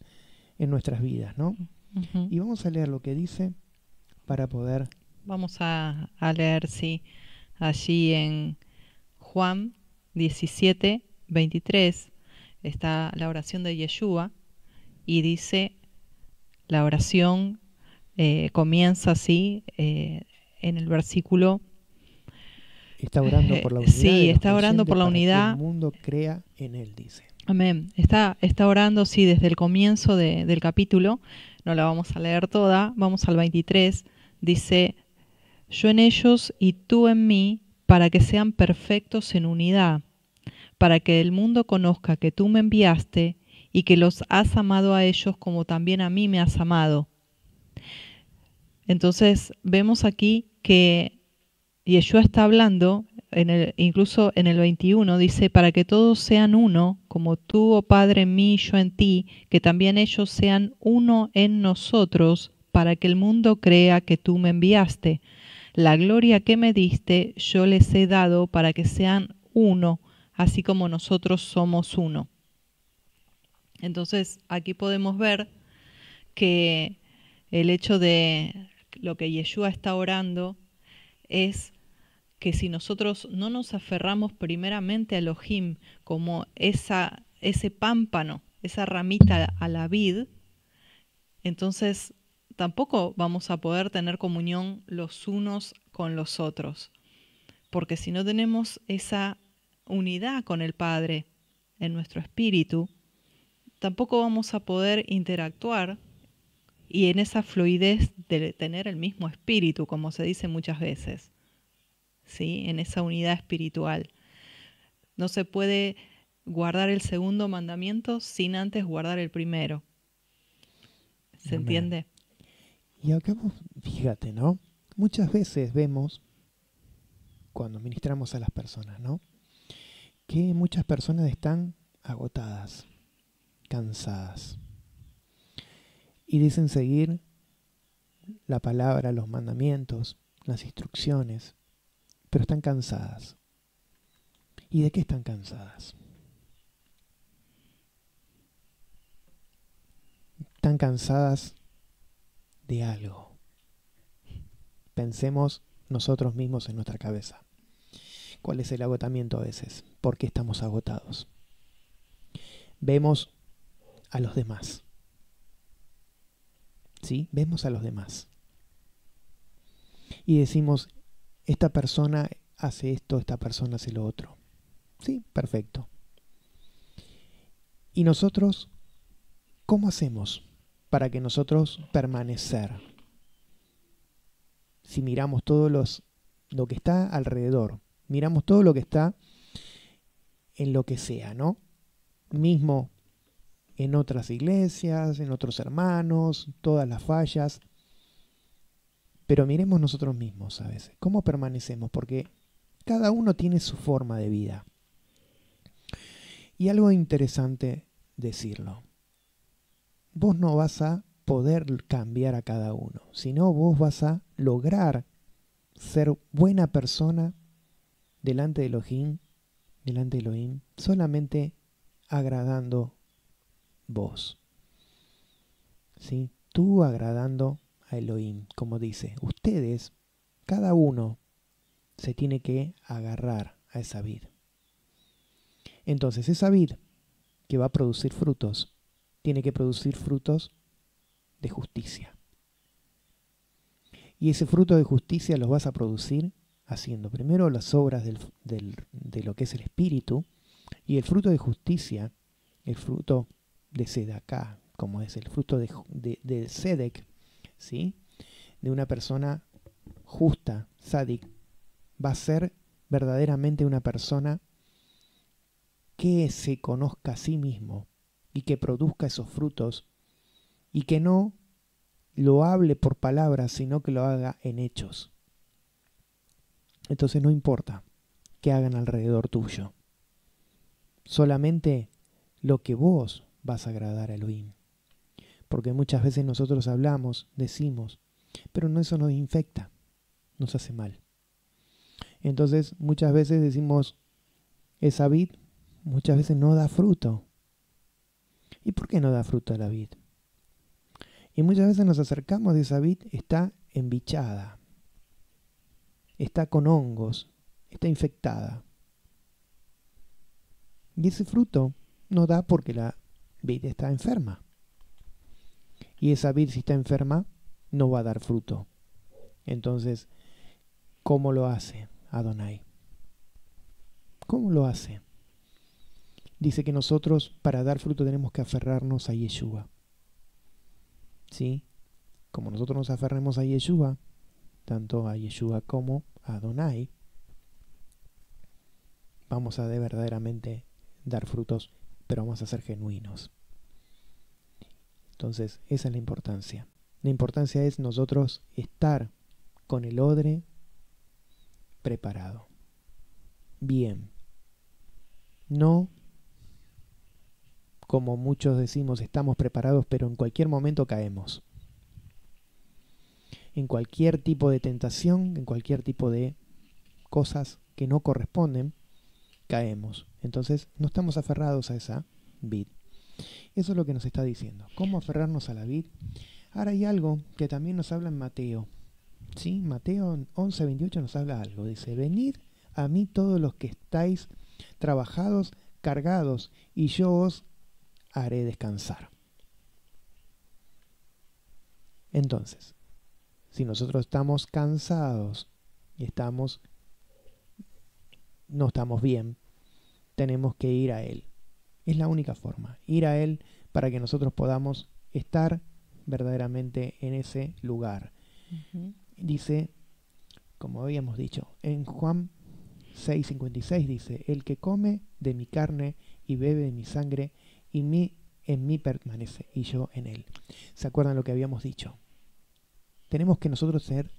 en nuestras vidas, ¿no? Ujú. Y vamos a leer lo que dice para poder... Vamos a leer, sí, allí en Juan 17:23 está la oración de Yeshua y dice, la oración comienza así en el versículo. Está orando por la unidad Sí, de los está orando por la creyentes para que unidad. el mundo crea en Él, dice. Amén. Está orando, sí, desde el comienzo del capítulo. No la vamos a leer toda. Vamos al 23. Dice, yo en ellos y tú en mí, para que sean perfectos en unidad, para que el mundo conozca que tú me enviaste y que los has amado a ellos como también a mí me has amado. Entonces vemos aquí que Yeshua está hablando, incluso en el 21, dice, para que todos sean uno, como tú, oh Padre, en mí y yo en ti, que también ellos sean uno en nosotros, para que el mundo crea que tú me enviaste. La gloria que me diste yo les he dado para que sean uno, así como nosotros somos uno. Entonces aquí podemos ver que el hecho de lo que Yeshua está orando es que si nosotros no nos aferramos primeramente a Elohim como ese pámpano, esa ramita a la vid, entonces tampoco vamos a poder tener comunión los unos con los otros. Porque si no tenemos esa unidad con el Padre en nuestro espíritu, tampoco vamos a poder interactuar y en esa fluidez de tener el mismo espíritu, como se dice muchas veces, ¿sí? En esa unidad espiritual. No se puede guardar el segundo mandamiento sin antes guardar el primero. ¿Se Amén. entiende? Y acá, fíjate, ¿no? Muchas veces vemos, cuando ministramos a las personas, ¿no? Que muchas personas están agotadas, cansadas. Y dicen seguir la palabra, los mandamientos, las instrucciones, pero están cansadas. ¿Y de qué están cansadas? Están cansadas de algo. Pensemos nosotros mismos en nuestra cabeza. ¿Cuál es el agotamiento a veces? ¿Por qué estamos agotados? Vemos a los demás. ¿Sí? Vemos a los demás. Y decimos, esta persona hace esto, esta persona hace lo otro. Sí, perfecto. ¿Y nosotros cómo hacemos para que nosotros permanecer? Si miramos todo lo que está alrededor, miramos todo lo que está en lo que sea, ¿no? Mismo en otras iglesias, en otros hermanos, todas las fallas. Pero miremos nosotros mismos a veces. ¿Cómo permanecemos? Porque cada uno tiene su forma de vida. Y algo interesante decirlo. Vos no vas a poder cambiar a cada uno, sino vos vas a lograr ser buena persona delante de Elohim, solamente agradando vos. ¿Sí? Tú agradando a Elohim, como dice, ustedes, cada uno se tiene que agarrar a esa vid. Entonces esa vid que va a producir frutos, tiene que producir frutos de justicia. Y ese fruto de justicia los vas a producir haciendo primero las obras de lo que es el espíritu, y el fruto de justicia, el fruto de Sedaká, como es el fruto de Sedek, ¿sí? De una persona justa, sádic, va a ser verdaderamente una persona que se conozca a sí mismo y que produzca esos frutos y que no lo hable por palabras, sino que lo haga en hechos. Entonces no importa qué hagan alrededor tuyo, solamente lo que vos vas a agradar a Elohim. Porque muchas veces nosotros hablamos, decimos, pero no, eso nos infecta, nos hace mal. Entonces muchas veces decimos, esa vid muchas veces no da fruto. ¿Y por qué no da fruto la vid? Y muchas veces nos acercamos de esa vid, está embichada, está con hongos, está infectada. Y ese fruto no da porque la vid está enferma. Y esa vid, si está enferma, no va a dar fruto. Entonces, ¿cómo lo hace Adonai? ¿Cómo lo hace? Dice que nosotros para dar fruto tenemos que aferrarnos a Yeshua. ¿Sí? Como nosotros nos aferremos a Yeshua, tanto a Yeshua como a Adonai, vamos a verdaderamente dar frutos, pero vamos a ser genuinos. Entonces, esa es la importancia. La importancia es nosotros estar con el odre preparado. Bien. No como muchos decimos, estamos preparados, pero en cualquier momento caemos. En cualquier tipo de tentación, en cualquier tipo de cosas que no corresponden, caemos. Entonces, no estamos aferrados a esa vid. Eso es lo que nos está diciendo. ¿Cómo aferrarnos a la vid? Ahora hay algo que también nos habla en Mateo. ¿Sí? Mateo 11:28 nos habla algo. Dice, venid a mí todos los que estáis trabajados, cargados, y yo os haré descansar. Entonces, si nosotros estamos cansados y no estamos bien, tenemos que ir a Él. Es la única forma, ir a Él para que nosotros podamos estar verdaderamente en ese lugar. Dice, como habíamos dicho, en Juan 6:56 dice, el que come de mi carne y bebe de mi sangre, en mí permanece y yo en él. ¿Se acuerdan lo que habíamos dicho? Tenemos que nosotros ser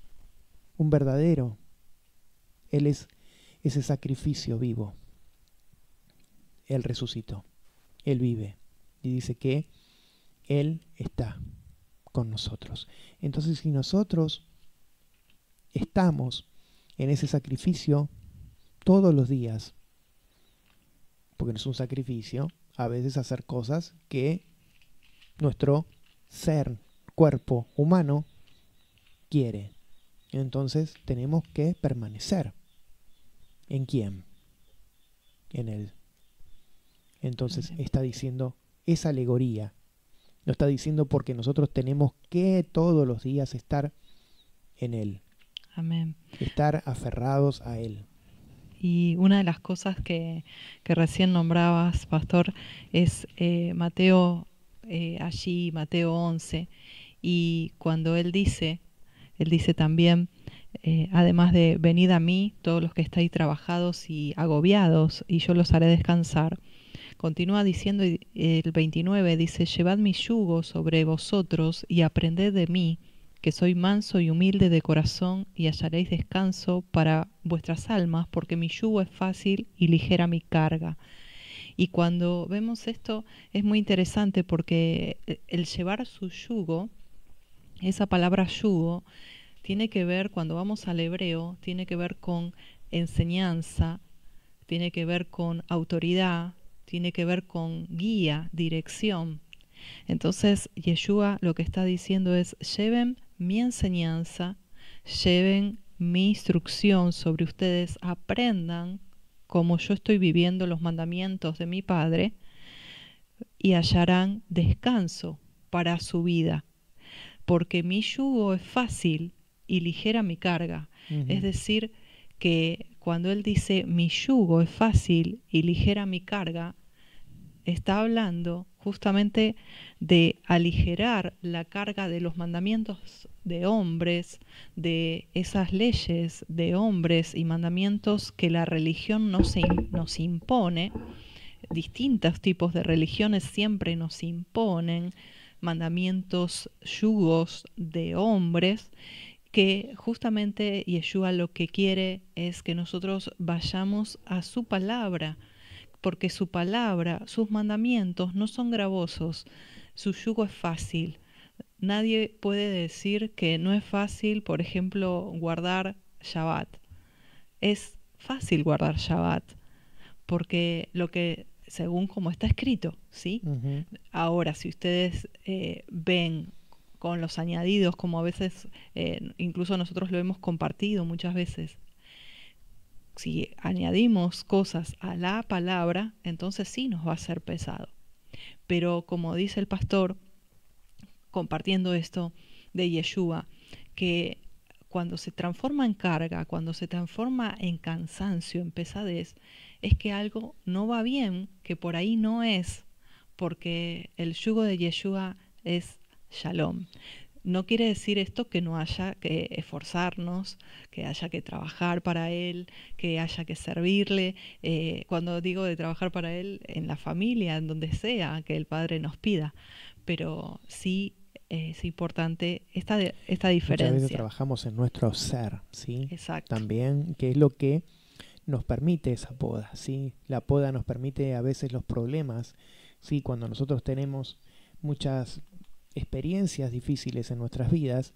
un verdadero. Él es ese sacrificio vivo. Él resucitó. Él vive. Y dice que Él está con nosotros. Entonces, si nosotros estamos en ese sacrificio todos los días, porque no es un sacrificio, a veces hacer cosas que nuestro ser, cuerpo humano, quiere. Entonces tenemos que permanecer. ¿En quién? En Él. Entonces Amén. está diciendo esa alegoría. Lo está diciendo porque nosotros tenemos que todos los días estar en Él. Amén. Estar aferrados a Él. Y una de las cosas que recién nombrabas, pastor, es Mateo, allí, Mateo 11, y cuando él dice también, además de venid a mí, todos los que estáis trabajados y agobiados, y yo los haré descansar. Continúa diciendo el 29, dice, llevad mi yugo sobre vosotros y aprended de mí, que soy manso y humilde de corazón, y hallaréis descanso para vuestras almas, porque mi yugo es fácil y ligera mi carga. Y cuando vemos esto es muy interesante porque el llevar su yugo, esa palabra yugo, tiene que ver, cuando vamos al hebreo, tiene que ver con enseñanza, tiene que ver con autoridad, tiene que ver con guía, dirección. Entonces, Yeshua lo que está diciendo es, lleven mi enseñanza, lleven mi instrucción sobre ustedes, aprendan como yo estoy viviendo los mandamientos de mi Padre y hallarán descanso para su vida, porque mi yugo es fácil y ligera mi carga. Es decir, que cuando Él dice mi yugo es fácil y ligera mi carga, está hablando justamente de aligerar la carga de los mandamientos de hombres, de esas leyes de hombres y mandamientos que la religión nos impone. Distintos tipos de religiones siempre nos imponen mandamientos, yugos de hombres, que justamente Yeshua lo que quiere es que nosotros vayamos a su palabra, porque su palabra, sus mandamientos no son gravosos, su yugo es fácil. Nadie puede decir que no es fácil, por ejemplo, guardar Shabbat. Es fácil guardar Shabbat, porque lo que, según como está escrito, ¿sí? Ahora, si ustedes ven con los añadidos, como a veces, incluso nosotros lo hemos compartido muchas veces, si añadimos cosas a la palabra, entonces sí nos va a ser pesado. Pero como dice el pastor, compartiendo esto de Yeshua, que cuando se transforma en carga, cuando se transforma en cansancio, en pesadez, es que algo no va bien, que por ahí no es, porque el yugo de Yeshua es Shalom. No quiere decir esto que no haya que esforzarnos, que haya que trabajar para Él, que haya que servirle. Cuando digo de trabajar para Él, en la familia, en donde sea que el Padre nos pida. Pero sí es importante esta Muchas veces diferencia. trabajamos en nuestro ser, ¿sí? Exacto. También, que es lo que nos permite esa poda, ¿sí? La poda nos permite a veces los problemas, ¿sí? Cuando nosotros tenemos muchas experiencias difíciles en nuestras vidas,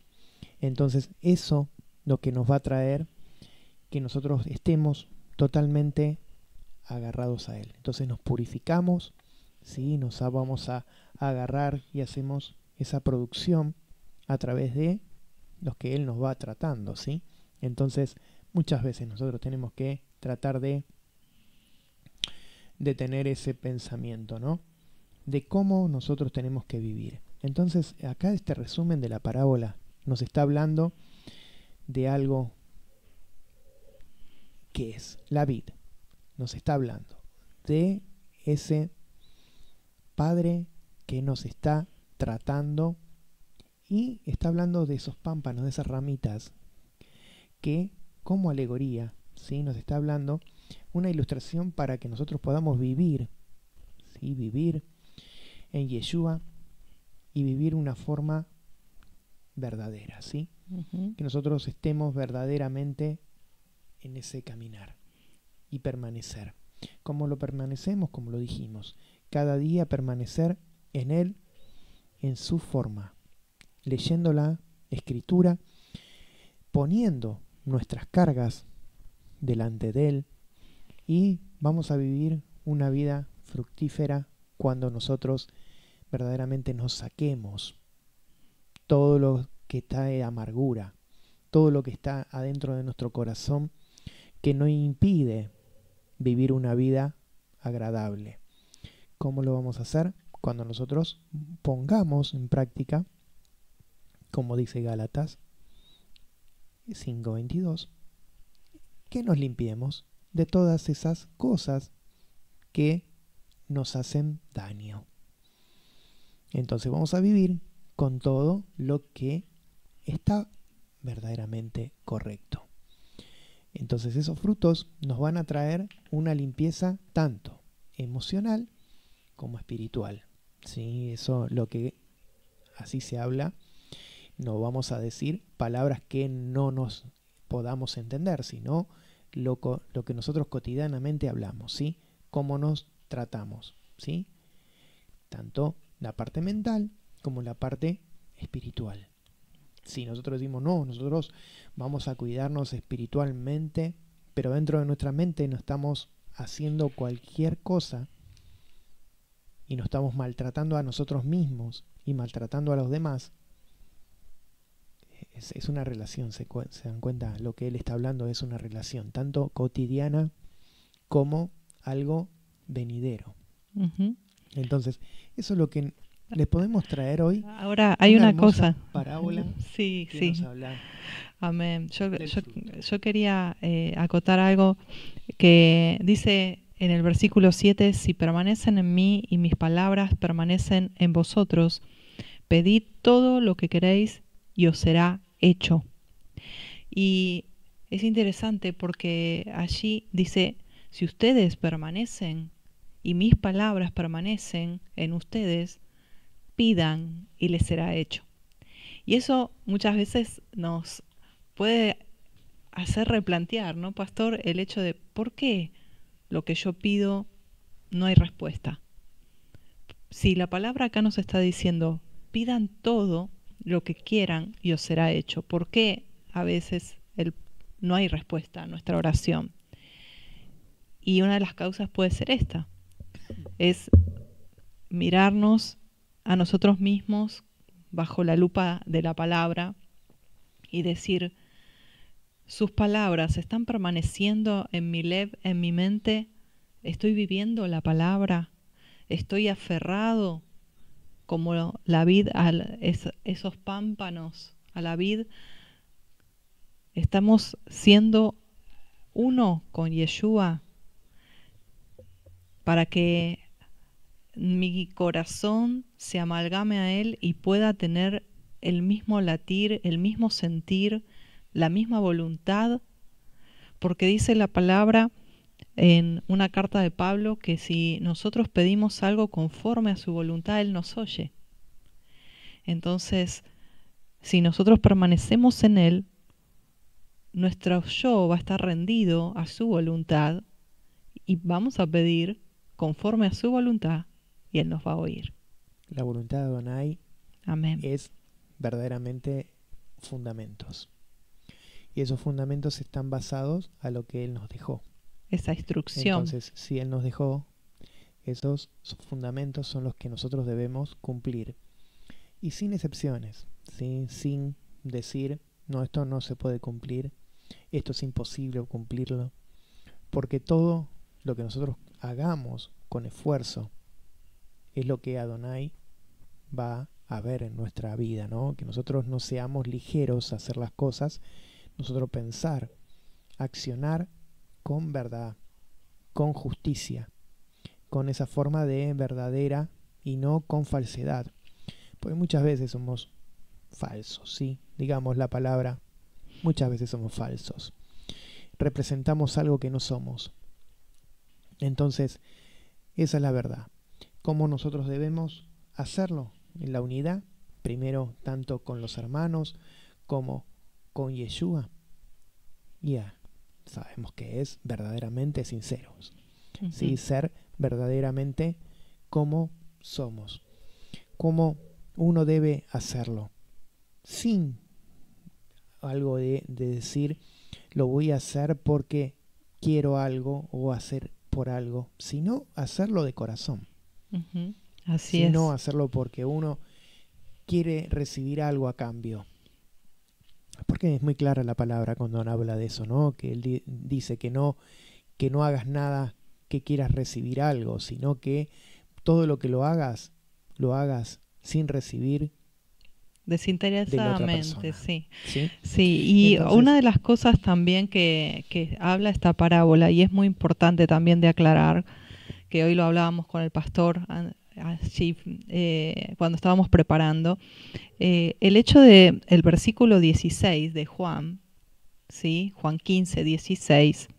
entonces eso lo que nos va a traer que nosotros estemos totalmente agarrados a Él. Entonces nos purificamos, ¿sí? Nos vamos a agarrar y hacemos esa producción a través de los que Él nos va tratando, ¿sí? Entonces muchas veces nosotros tenemos que tratar de tener ese pensamiento, ¿no? De cómo nosotros tenemos que vivir. Entonces, acá este resumen de la parábola nos está hablando de algo que es la vid. Nos está hablando de ese Padre que nos está tratando y está hablando de esos pámpanos, de esas ramitas que como alegoría, ¿sí? Nos está hablando una ilustración para que nosotros podamos vivir, ¿sí? Vivir en Yeshua y vivir una forma verdadera, ¿sí? Que nosotros estemos verdaderamente en ese caminar y permanecer. ¿Cómo lo permanecemos? Como lo dijimos, cada día permanecer en Él, en su forma, leyendo la Escritura, poniendo nuestras cargas delante de Él, y vamos a vivir una vida fructífera cuando nosotros verdaderamente nos saquemos todo lo que trae amargura, todo lo que está adentro de nuestro corazón que nos impide vivir una vida agradable. ¿Cómo lo vamos a hacer? Cuando nosotros pongamos en práctica, como dice Gálatas 5:22, que nos limpiemos de todas esas cosas que nos hacen daño. Entonces vamos a vivir con todo lo que está verdaderamente correcto. Entonces esos frutos nos van a traer una limpieza tanto emocional como espiritual. ¿Sí? Eso lo que así se habla. No vamos a decir palabras que no nos podamos entender, sino lo que nosotros cotidianamente hablamos, ¿sí? Cómo nos tratamos, ¿sí? Tanto la parte mental como la parte espiritual. Si nosotros decimos, no, nosotros vamos a cuidarnos espiritualmente, pero dentro de nuestra mente no estamos haciendo cualquier cosa y nos estamos maltratando a nosotros mismos y maltratando a los demás, es una relación, se dan cuenta, lo que él está hablando es una relación, tanto cotidiana como algo venidero. Ujú. Entonces, eso es lo que les podemos traer hoy. Ahora hay una cosa. Parábola Sí, que sí. nos habla. Amén. del fruto. Yo quería acotar algo que dice en el versículo 7, si permanecen en mí y mis palabras permanecen en vosotros, pedid todo lo que queréis y os será hecho. Y es interesante porque allí dice, si ustedes permanecen y mis palabras permanecen en ustedes, pidan y les será hecho. Y eso muchas veces nos puede hacer replantear, ¿no, pastor? El hecho de por qué lo que yo pido no hay respuesta. Si la palabra acá nos está diciendo, pidan todo lo que quieran y os será hecho, ¿por qué a veces no hay respuesta a nuestra oración? Y una de las causas puede ser esta, es mirarnos a nosotros mismos bajo la lupa de la palabra y decir, sus palabras están permaneciendo en mi en mi mente, estoy viviendo la palabra, estoy aferrado como la vid a esos pámpanos, a la vid, estamos siendo uno con Yeshua para que mi corazón se amalgame a Él y pueda tener el mismo latir, el mismo sentir, la misma voluntad, porque dice la palabra en una carta de Pablo que si nosotros pedimos algo conforme a su voluntad, Él nos oye. Entonces, si nosotros permanecemos en Él, nuestro yo va a estar rendido a su voluntad y vamos a pedir conforme a su voluntad y Él nos va a oír. La voluntad de Adonai Amén. es verdaderamente fundamentos. Y esos fundamentos están basados a lo que Él nos dejó. Esa instrucción. Entonces, si Él nos dejó, esos fundamentos son los que nosotros debemos cumplir. Y sin excepciones, ¿sí? Sin decir, no, esto no se puede cumplir, esto es imposible cumplirlo. Porque todo lo que nosotros hagamos con esfuerzo es lo que Adonai va a ver en nuestra vida, ¿no? Que nosotros no seamos ligeros a hacer las cosas, nosotros pensar, accionar con verdad, con justicia, con esa forma de verdadera y no con falsedad. Porque muchas veces somos falsos, ¿sí? Digamos la palabra, muchas veces somos falsos. Representamos algo que no somos. Entonces, esa es la verdad. ¿Cómo nosotros debemos hacerlo? En la unidad, primero tanto con los hermanos como con Yeshua. Ya sabemos que es verdaderamente sinceros. ¿Sí? Ser verdaderamente cómo somos, cómo uno debe hacerlo, sin algo de decir, lo voy a hacer porque quiero algo o hacer por algo, sino hacerlo de corazón. Ujú. Así Sino es. hacerlo porque uno quiere recibir algo a cambio. Porque es muy clara la palabra cuando habla de eso, ¿no? Que él dice que no hagas nada que quieras recibir algo, sino que todo lo que lo hagas sin recibir de la otra Desinteresadamente, persona. sí. ¿Sí? Sí, y una Entonces, de las cosas también que habla esta parábola, y es muy importante también de aclarar, que hoy lo hablábamos con el pastor allí cuando estábamos preparando, el hecho de el versículo 16 de Juan, ¿sí? Juan 15, 16.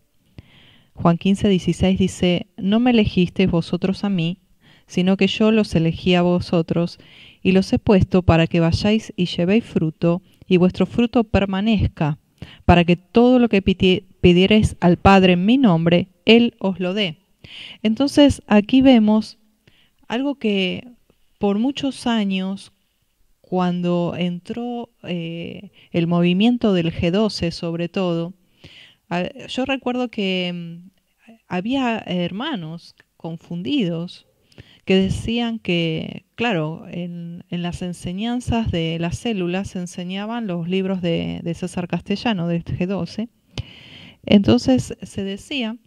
Juan 15, 16 dice, no me elegisteis vosotros a mí, sino que yo los elegí a vosotros, y los he puesto para que vayáis y llevéis fruto, y vuestro fruto permanezca, para que todo lo que pidiereis al Padre en mi nombre, Él os lo dé. Entonces aquí vemos algo que por muchos años, cuando entró el movimiento del G12 sobre todo, yo recuerdo que había hermanos confundidos que decían que, claro, en las enseñanzas de las células se enseñaban los libros de César Castellano, del G12. Entonces se decía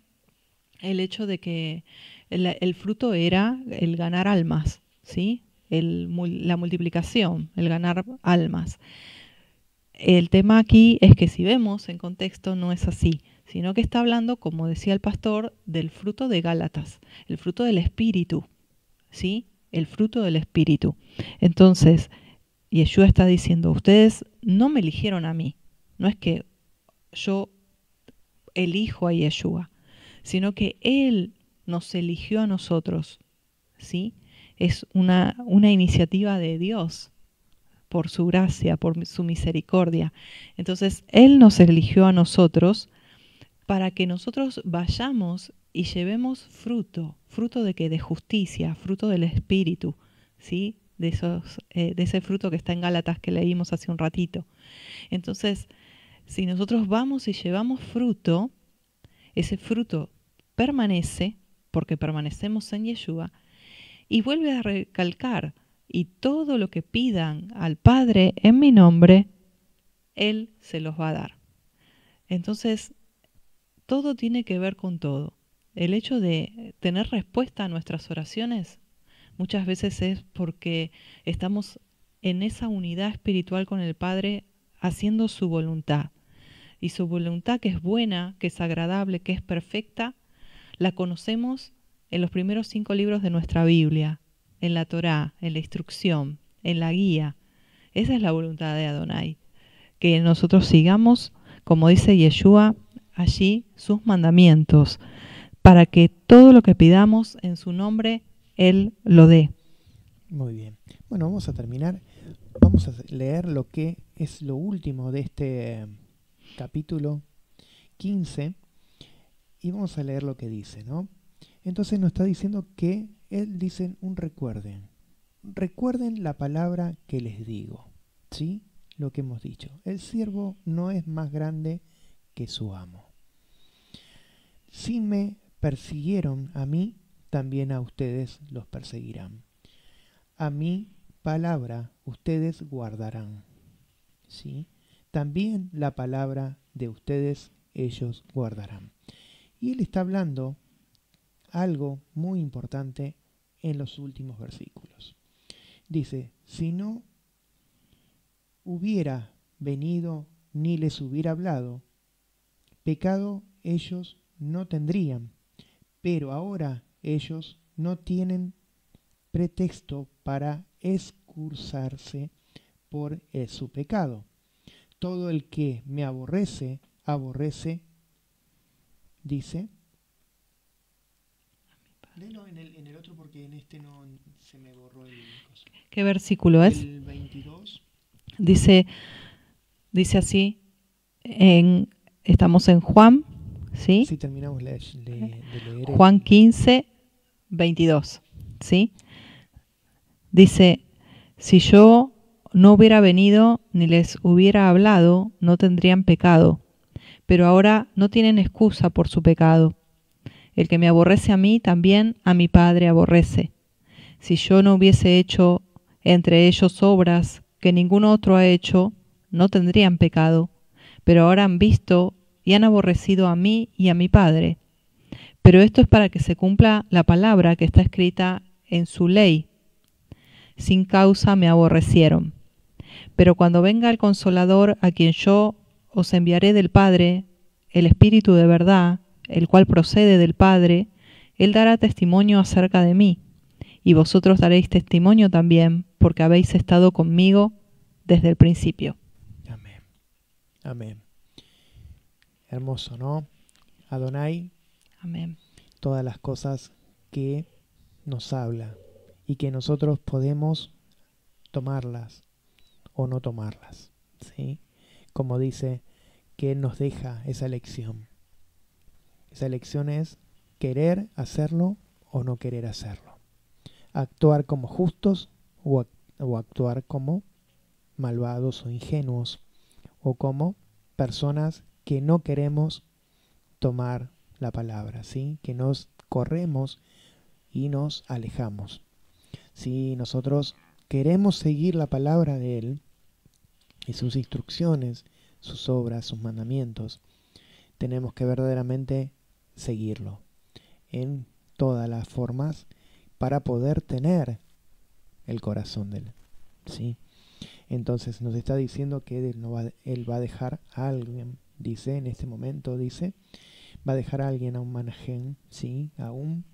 el hecho de que el fruto era el ganar almas, ¿sí? La multiplicación, el ganar almas. El tema aquí es que si vemos en contexto no es así, sino que está hablando, como decía el pastor, del fruto de Gálatas, el fruto del Espíritu, ¿sí? El fruto del Espíritu. Entonces, Yeshua está diciendo, ustedes no me eligieron a mí, no es que yo elijo a Yeshua, sino que Él nos eligió a nosotros, ¿sí? Es una iniciativa de Dios, por su gracia, por su misericordia. Entonces, Él nos eligió a nosotros para que nosotros vayamos y llevemos fruto. ¿Fruto de qué? De justicia, fruto del Espíritu, ¿sí? De ese fruto que está en Gálatas que leímos hace un ratito. Entonces, si nosotros vamos y llevamos fruto, ese fruto permanece, porque permanecemos en Yeshua, y vuelve a recalcar, y todo lo que pidan al Padre en mi nombre, Él se los va a dar. Entonces, todo tiene que ver con todo. El hecho de tener respuesta a nuestras oraciones muchas veces es porque estamos en esa unidad espiritual con el Padre haciendo su voluntad. Y su voluntad, que es buena, que es agradable, que es perfecta, la conocemos en los primeros 5 libros de nuestra Biblia, en la Torá, en la instrucción, en la guía. Esa es la voluntad de Adonai, que nosotros sigamos, como dice Yeshua, allí sus mandamientos, para que todo lo que pidamos en su nombre, Él lo dé. muy bien. Bueno, vamos a terminar. Vamos a leer lo que es lo último de este capítulo 15 y vamos a leer lo que dice, ¿no? Entonces nos está diciendo que él dice un recuerden. Recuerden la palabra que les digo, ¿sí? Lo que hemos dicho. El siervo no es más grande que su amo. Si me persiguieron a mí, también a ustedes los perseguirán. A mi palabra ustedes guardarán, ¿sí? También la palabra de ustedes ellos guardarán. Y él está hablando algo muy importante en los últimos versículos. Dice, si no hubiera venido ni les hubiera hablado, pecado ellos no tendrían, pero ahora ellos no tienen pretexto para excusarse por su pecado. Todo el que me aborrece, aborrece, dice. Léelo en el otro porque en este no se me borró el coso. ¿Qué versículo es? El 22. Dice así, estamos en Juan, ¿sí? Sí, terminamos de leer. Juan 15, 22, ¿sí? Dice, si yo no hubiera venido ni les hubiera hablado, no tendrían pecado, pero ahora no tienen excusa por su pecado. El que me aborrece a mí, también a mi Padre aborrece. Si yo no hubiese hecho entre ellos obras que ningún otro ha hecho, no tendrían pecado, pero ahora han visto y han aborrecido a mí y a mi Padre. Pero esto es para que se cumpla la palabra que está escrita en su ley. Sin causa me aborrecieron. Pero cuando venga el Consolador, a quien yo os enviaré del Padre, el Espíritu de verdad, el cual procede del Padre, Él dará testimonio acerca de mí, y vosotros daréis testimonio también, porque habéis estado conmigo desde el principio. Amén. Amén. Hermoso, ¿no? Adonai, Amén. todas las cosas que nos habla y que nosotros podemos tomarlas o no tomarlas, ¿sí? Como dice, que Él nos deja esa elección. Esa elección es querer hacerlo o no querer hacerlo. Actuar como justos o actuar como malvados o ingenuos, o como personas que no queremos tomar la palabra, ¿sí? Que nos corremos y nos alejamos. Si nosotros queremos seguir la palabra de Él y sus instrucciones, sus obras, sus mandamientos, tenemos que verdaderamente seguirlo en todas las formas para poder tener el corazón de Él, ¿sí? Entonces nos está diciendo que Él va a dejar a alguien, dice en este momento, dice, va a dejar a alguien, a un manajén, ¿sí? A una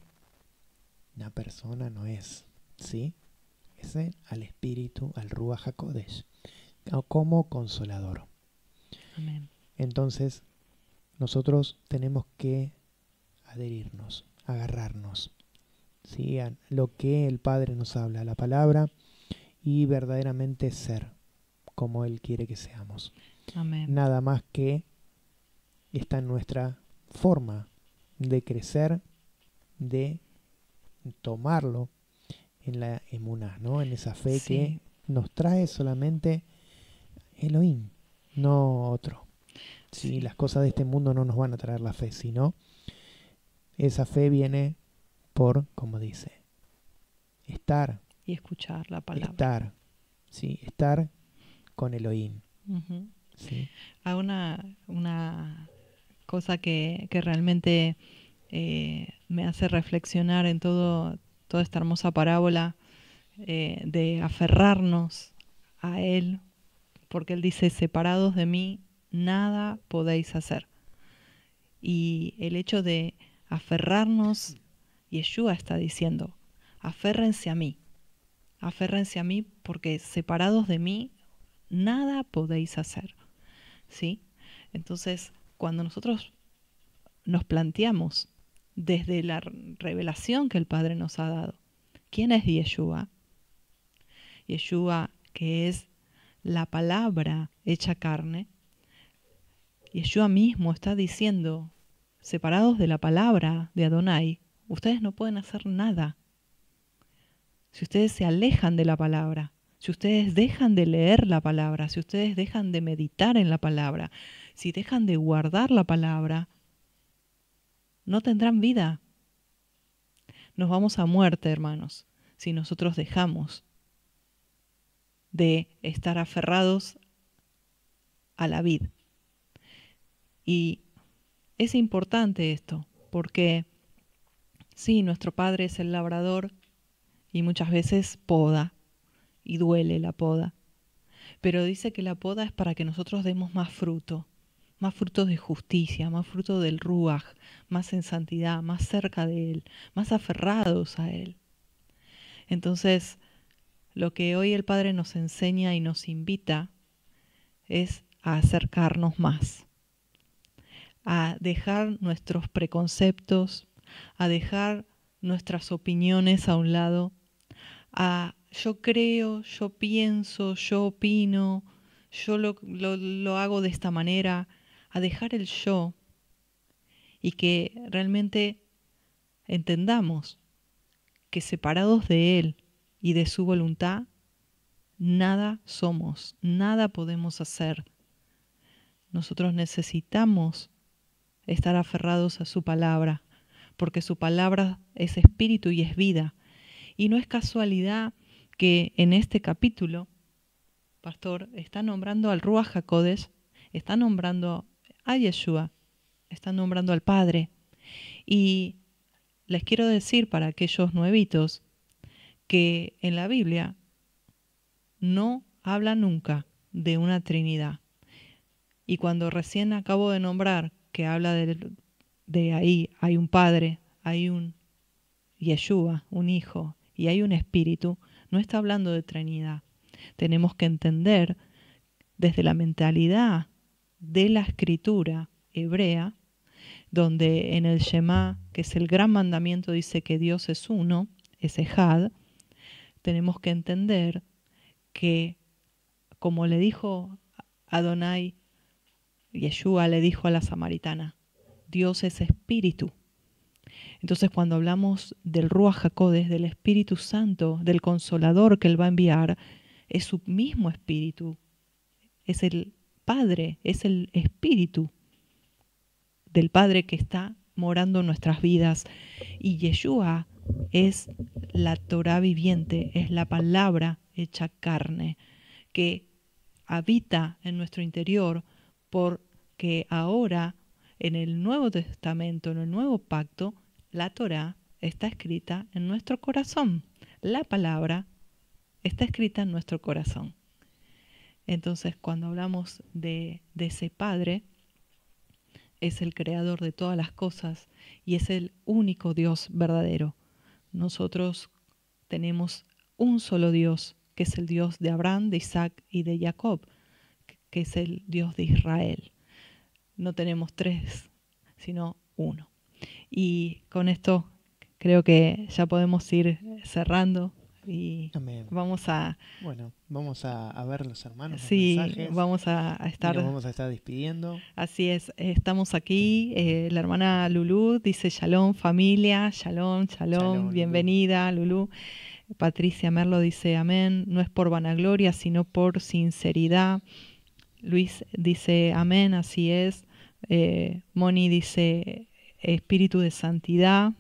persona no es, ¿sí? Es al Espíritu, al Ruach HaKodesh, como consolador. Amén. Entonces nosotros tenemos que adherirnos, agarrarnos, ¿sí? A lo que el Padre nos habla, la palabra, y verdaderamente ser como Él quiere que seamos. Amén. Nada más que está en nuestra forma de crecer, de tomarlo en la emuná, ¿no? En esa fe que nos trae solamente Elohim, no otro. ¿Sí? Las cosas de este mundo no nos van a traer la fe, sino esa fe viene por, como dice, estar. Y escuchar la palabra. Estar, ¿sí? Estar con Elohim. Uh-huh. ¿Sí? Hay una cosa que realmente me hace reflexionar en toda esta hermosa parábola de aferrarnos a Él, porque Él dice, separados de mí, nada podéis hacer. Y el hecho de aferrarnos, Yeshua está diciendo, aférrense a mí porque separados de mí, nada podéis hacer, ¿sí? Entonces, cuando nosotros nos planteamos desde la revelación que el Padre nos ha dado, ¿quién es Yeshua? Yeshua, que es la palabra hecha carne. Yeshua mismo está diciendo, separados de la palabra de Adonai, ustedes no pueden hacer nada. Si ustedes se alejan de la palabra, si ustedes dejan de leer la palabra, si ustedes dejan de meditar en la palabra, si dejan de guardar la palabra, no tendrán vida. Nos vamos a muerte, hermanos, si nosotros dejamos de estar aferrados a la vid. Y es importante esto, porque sí, nuestro Padre es el labrador y muchas veces poda y duele la poda, pero dice que la poda es para que nosotros demos más fruto de justicia, más fruto del Ruach, más en santidad, más cerca de Él, más aferrados a Él. Entonces, lo que hoy el Padre nos enseña y nos invita es a acercarnos más, a dejar nuestros preconceptos, a dejar nuestras opiniones a un lado, a yo creo, yo pienso, yo opino, yo lo hago de esta manera, a dejar el yo y que realmente entendamos que separados de Él y de su voluntad, nada somos, nada podemos hacer. Nosotros necesitamos estar aferrados a su palabra, porque su palabra es espíritu y es vida. Y no es casualidad que en este capítulo, pastor, está nombrando al Ruach HaKodesh, está nombrando a Yeshua, está nombrando al Padre. Y les quiero decir para aquellos nuevitos que en la Biblia no habla nunca de una Trinidad. Y cuando recién acabo de nombrar que habla de ahí, hay un Padre, hay un Yeshua, un Hijo, y hay un Espíritu, no está hablando de Trinidad. Tenemos que entender desde la mentalidad de la escritura hebrea, donde en el Shema, que es el gran mandamiento, dice que Dios es uno, es Ejad, tenemos que entender que, como le dijo Adonai, Yeshua le dijo a la samaritana, Dios es espíritu. Entonces cuando hablamos del Ruach HaKodesh, del Espíritu Santo, del Consolador que Él va a enviar, es su mismo espíritu, es el Padre, es el espíritu del Padre que está morando en nuestras vidas. Y Yeshua es la Torah viviente, es la palabra hecha carne, que habita en nuestro interior, porque ahora en el Nuevo Testamento, en el Nuevo Pacto, la Torah está escrita en nuestro corazón. La palabra está escrita en nuestro corazón. Entonces, cuando hablamos de ese Padre, es el creador de todas las cosas y es el único Dios verdadero. Nosotros tenemos un solo Dios, que es el Dios de Abraham, de Isaac y de Jacob, que es el Dios de Israel. No tenemos tres, sino uno. Y con esto creo que ya podemos ir cerrando y Amén. vamos a... Bueno, vamos a ver los hermanos, Sí, los mensajes. vamos a estar... Y nos vamos a estar despidiendo. Así es, estamos aquí. La hermana Lulú dice Shalom familia, Shalom, Shalom, bienvenida Lulú. Patricia Merlo dice amén, no es por vanagloria, sino por sinceridad. Luis dice amén, así es. Moni dice espíritu de santidad,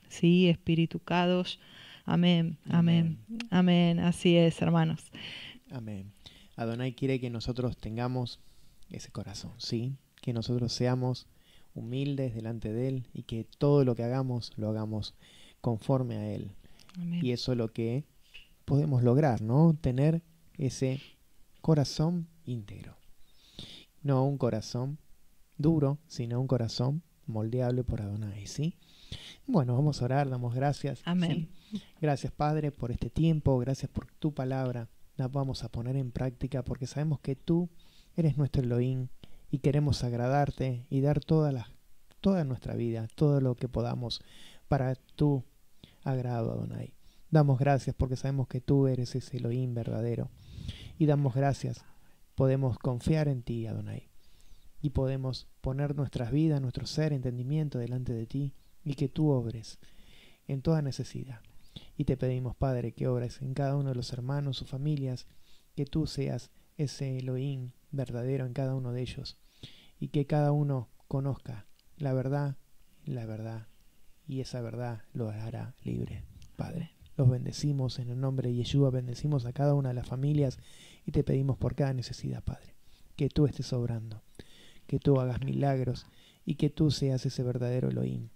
sí, espíritu Kadosh. Amén, amén, amén, así es, hermanos. Amén. Adonai quiere que nosotros tengamos ese corazón, ¿sí? Que nosotros seamos humildes delante de Él y que todo lo que hagamos, lo hagamos conforme a Él. Amén. Y eso es lo que podemos lograr, ¿no? Tener ese corazón íntegro. No un corazón duro, sino un corazón moldeable por Adonai, ¿sí? Bueno, vamos a orar, damos gracias. Amén. ¿Sí? Gracias, Padre, por este tiempo, gracias por tu palabra. La vamos a poner en práctica porque sabemos que tú eres nuestro Elohim y queremos agradarte y dar toda nuestra vida, todo lo que podamos para tu agrado, Adonai. Damos gracias porque sabemos que tú eres ese Elohim verdadero y damos gracias. Podemos confiar en ti, Adonai, y podemos poner nuestras vidas, nuestro ser, entendimiento delante de ti y que tú obres en toda necesidad. Y te pedimos, Padre, que obres en cada uno de los hermanos, sus familias, que tú seas ese Elohim verdadero en cada uno de ellos y que cada uno conozca la verdad, y esa verdad lo hará libre, Padre. Los bendecimos en el nombre de Yeshua, bendecimos a cada una de las familias y te pedimos por cada necesidad, Padre, que tú estés obrando, que tú hagas milagros y que tú seas ese verdadero Elohim.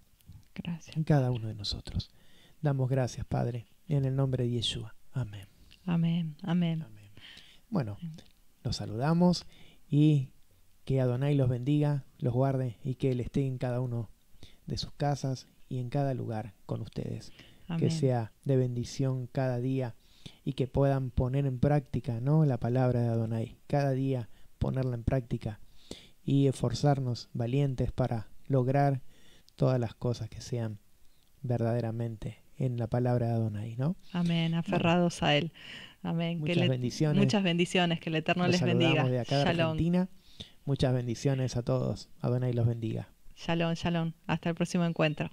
Gracias. En cada uno de nosotros. Damos gracias, Padre, en el nombre de Yeshua. Amén. Amén, amén. Amén. Bueno, los saludamos y que Adonai los bendiga, los guarde y que Él esté en cada uno de sus casas y en cada lugar con ustedes. Amén. Que sea de bendición cada día y que puedan poner en práctica, ¿no?, la palabra de Adonai. Cada día ponerla en práctica y esforzarnos valientes para lograr todas las cosas que sean verdaderamente en la palabra de Adonai, ¿no? Amén, aferrados a Él. Amén. Muchas bendiciones. Muchas bendiciones, que el Eterno Los les bendiga. saludamos de acá de Shalom. Argentina. Muchas bendiciones a todos. Adonai los bendiga. Shalom, shalom. Hasta el próximo encuentro.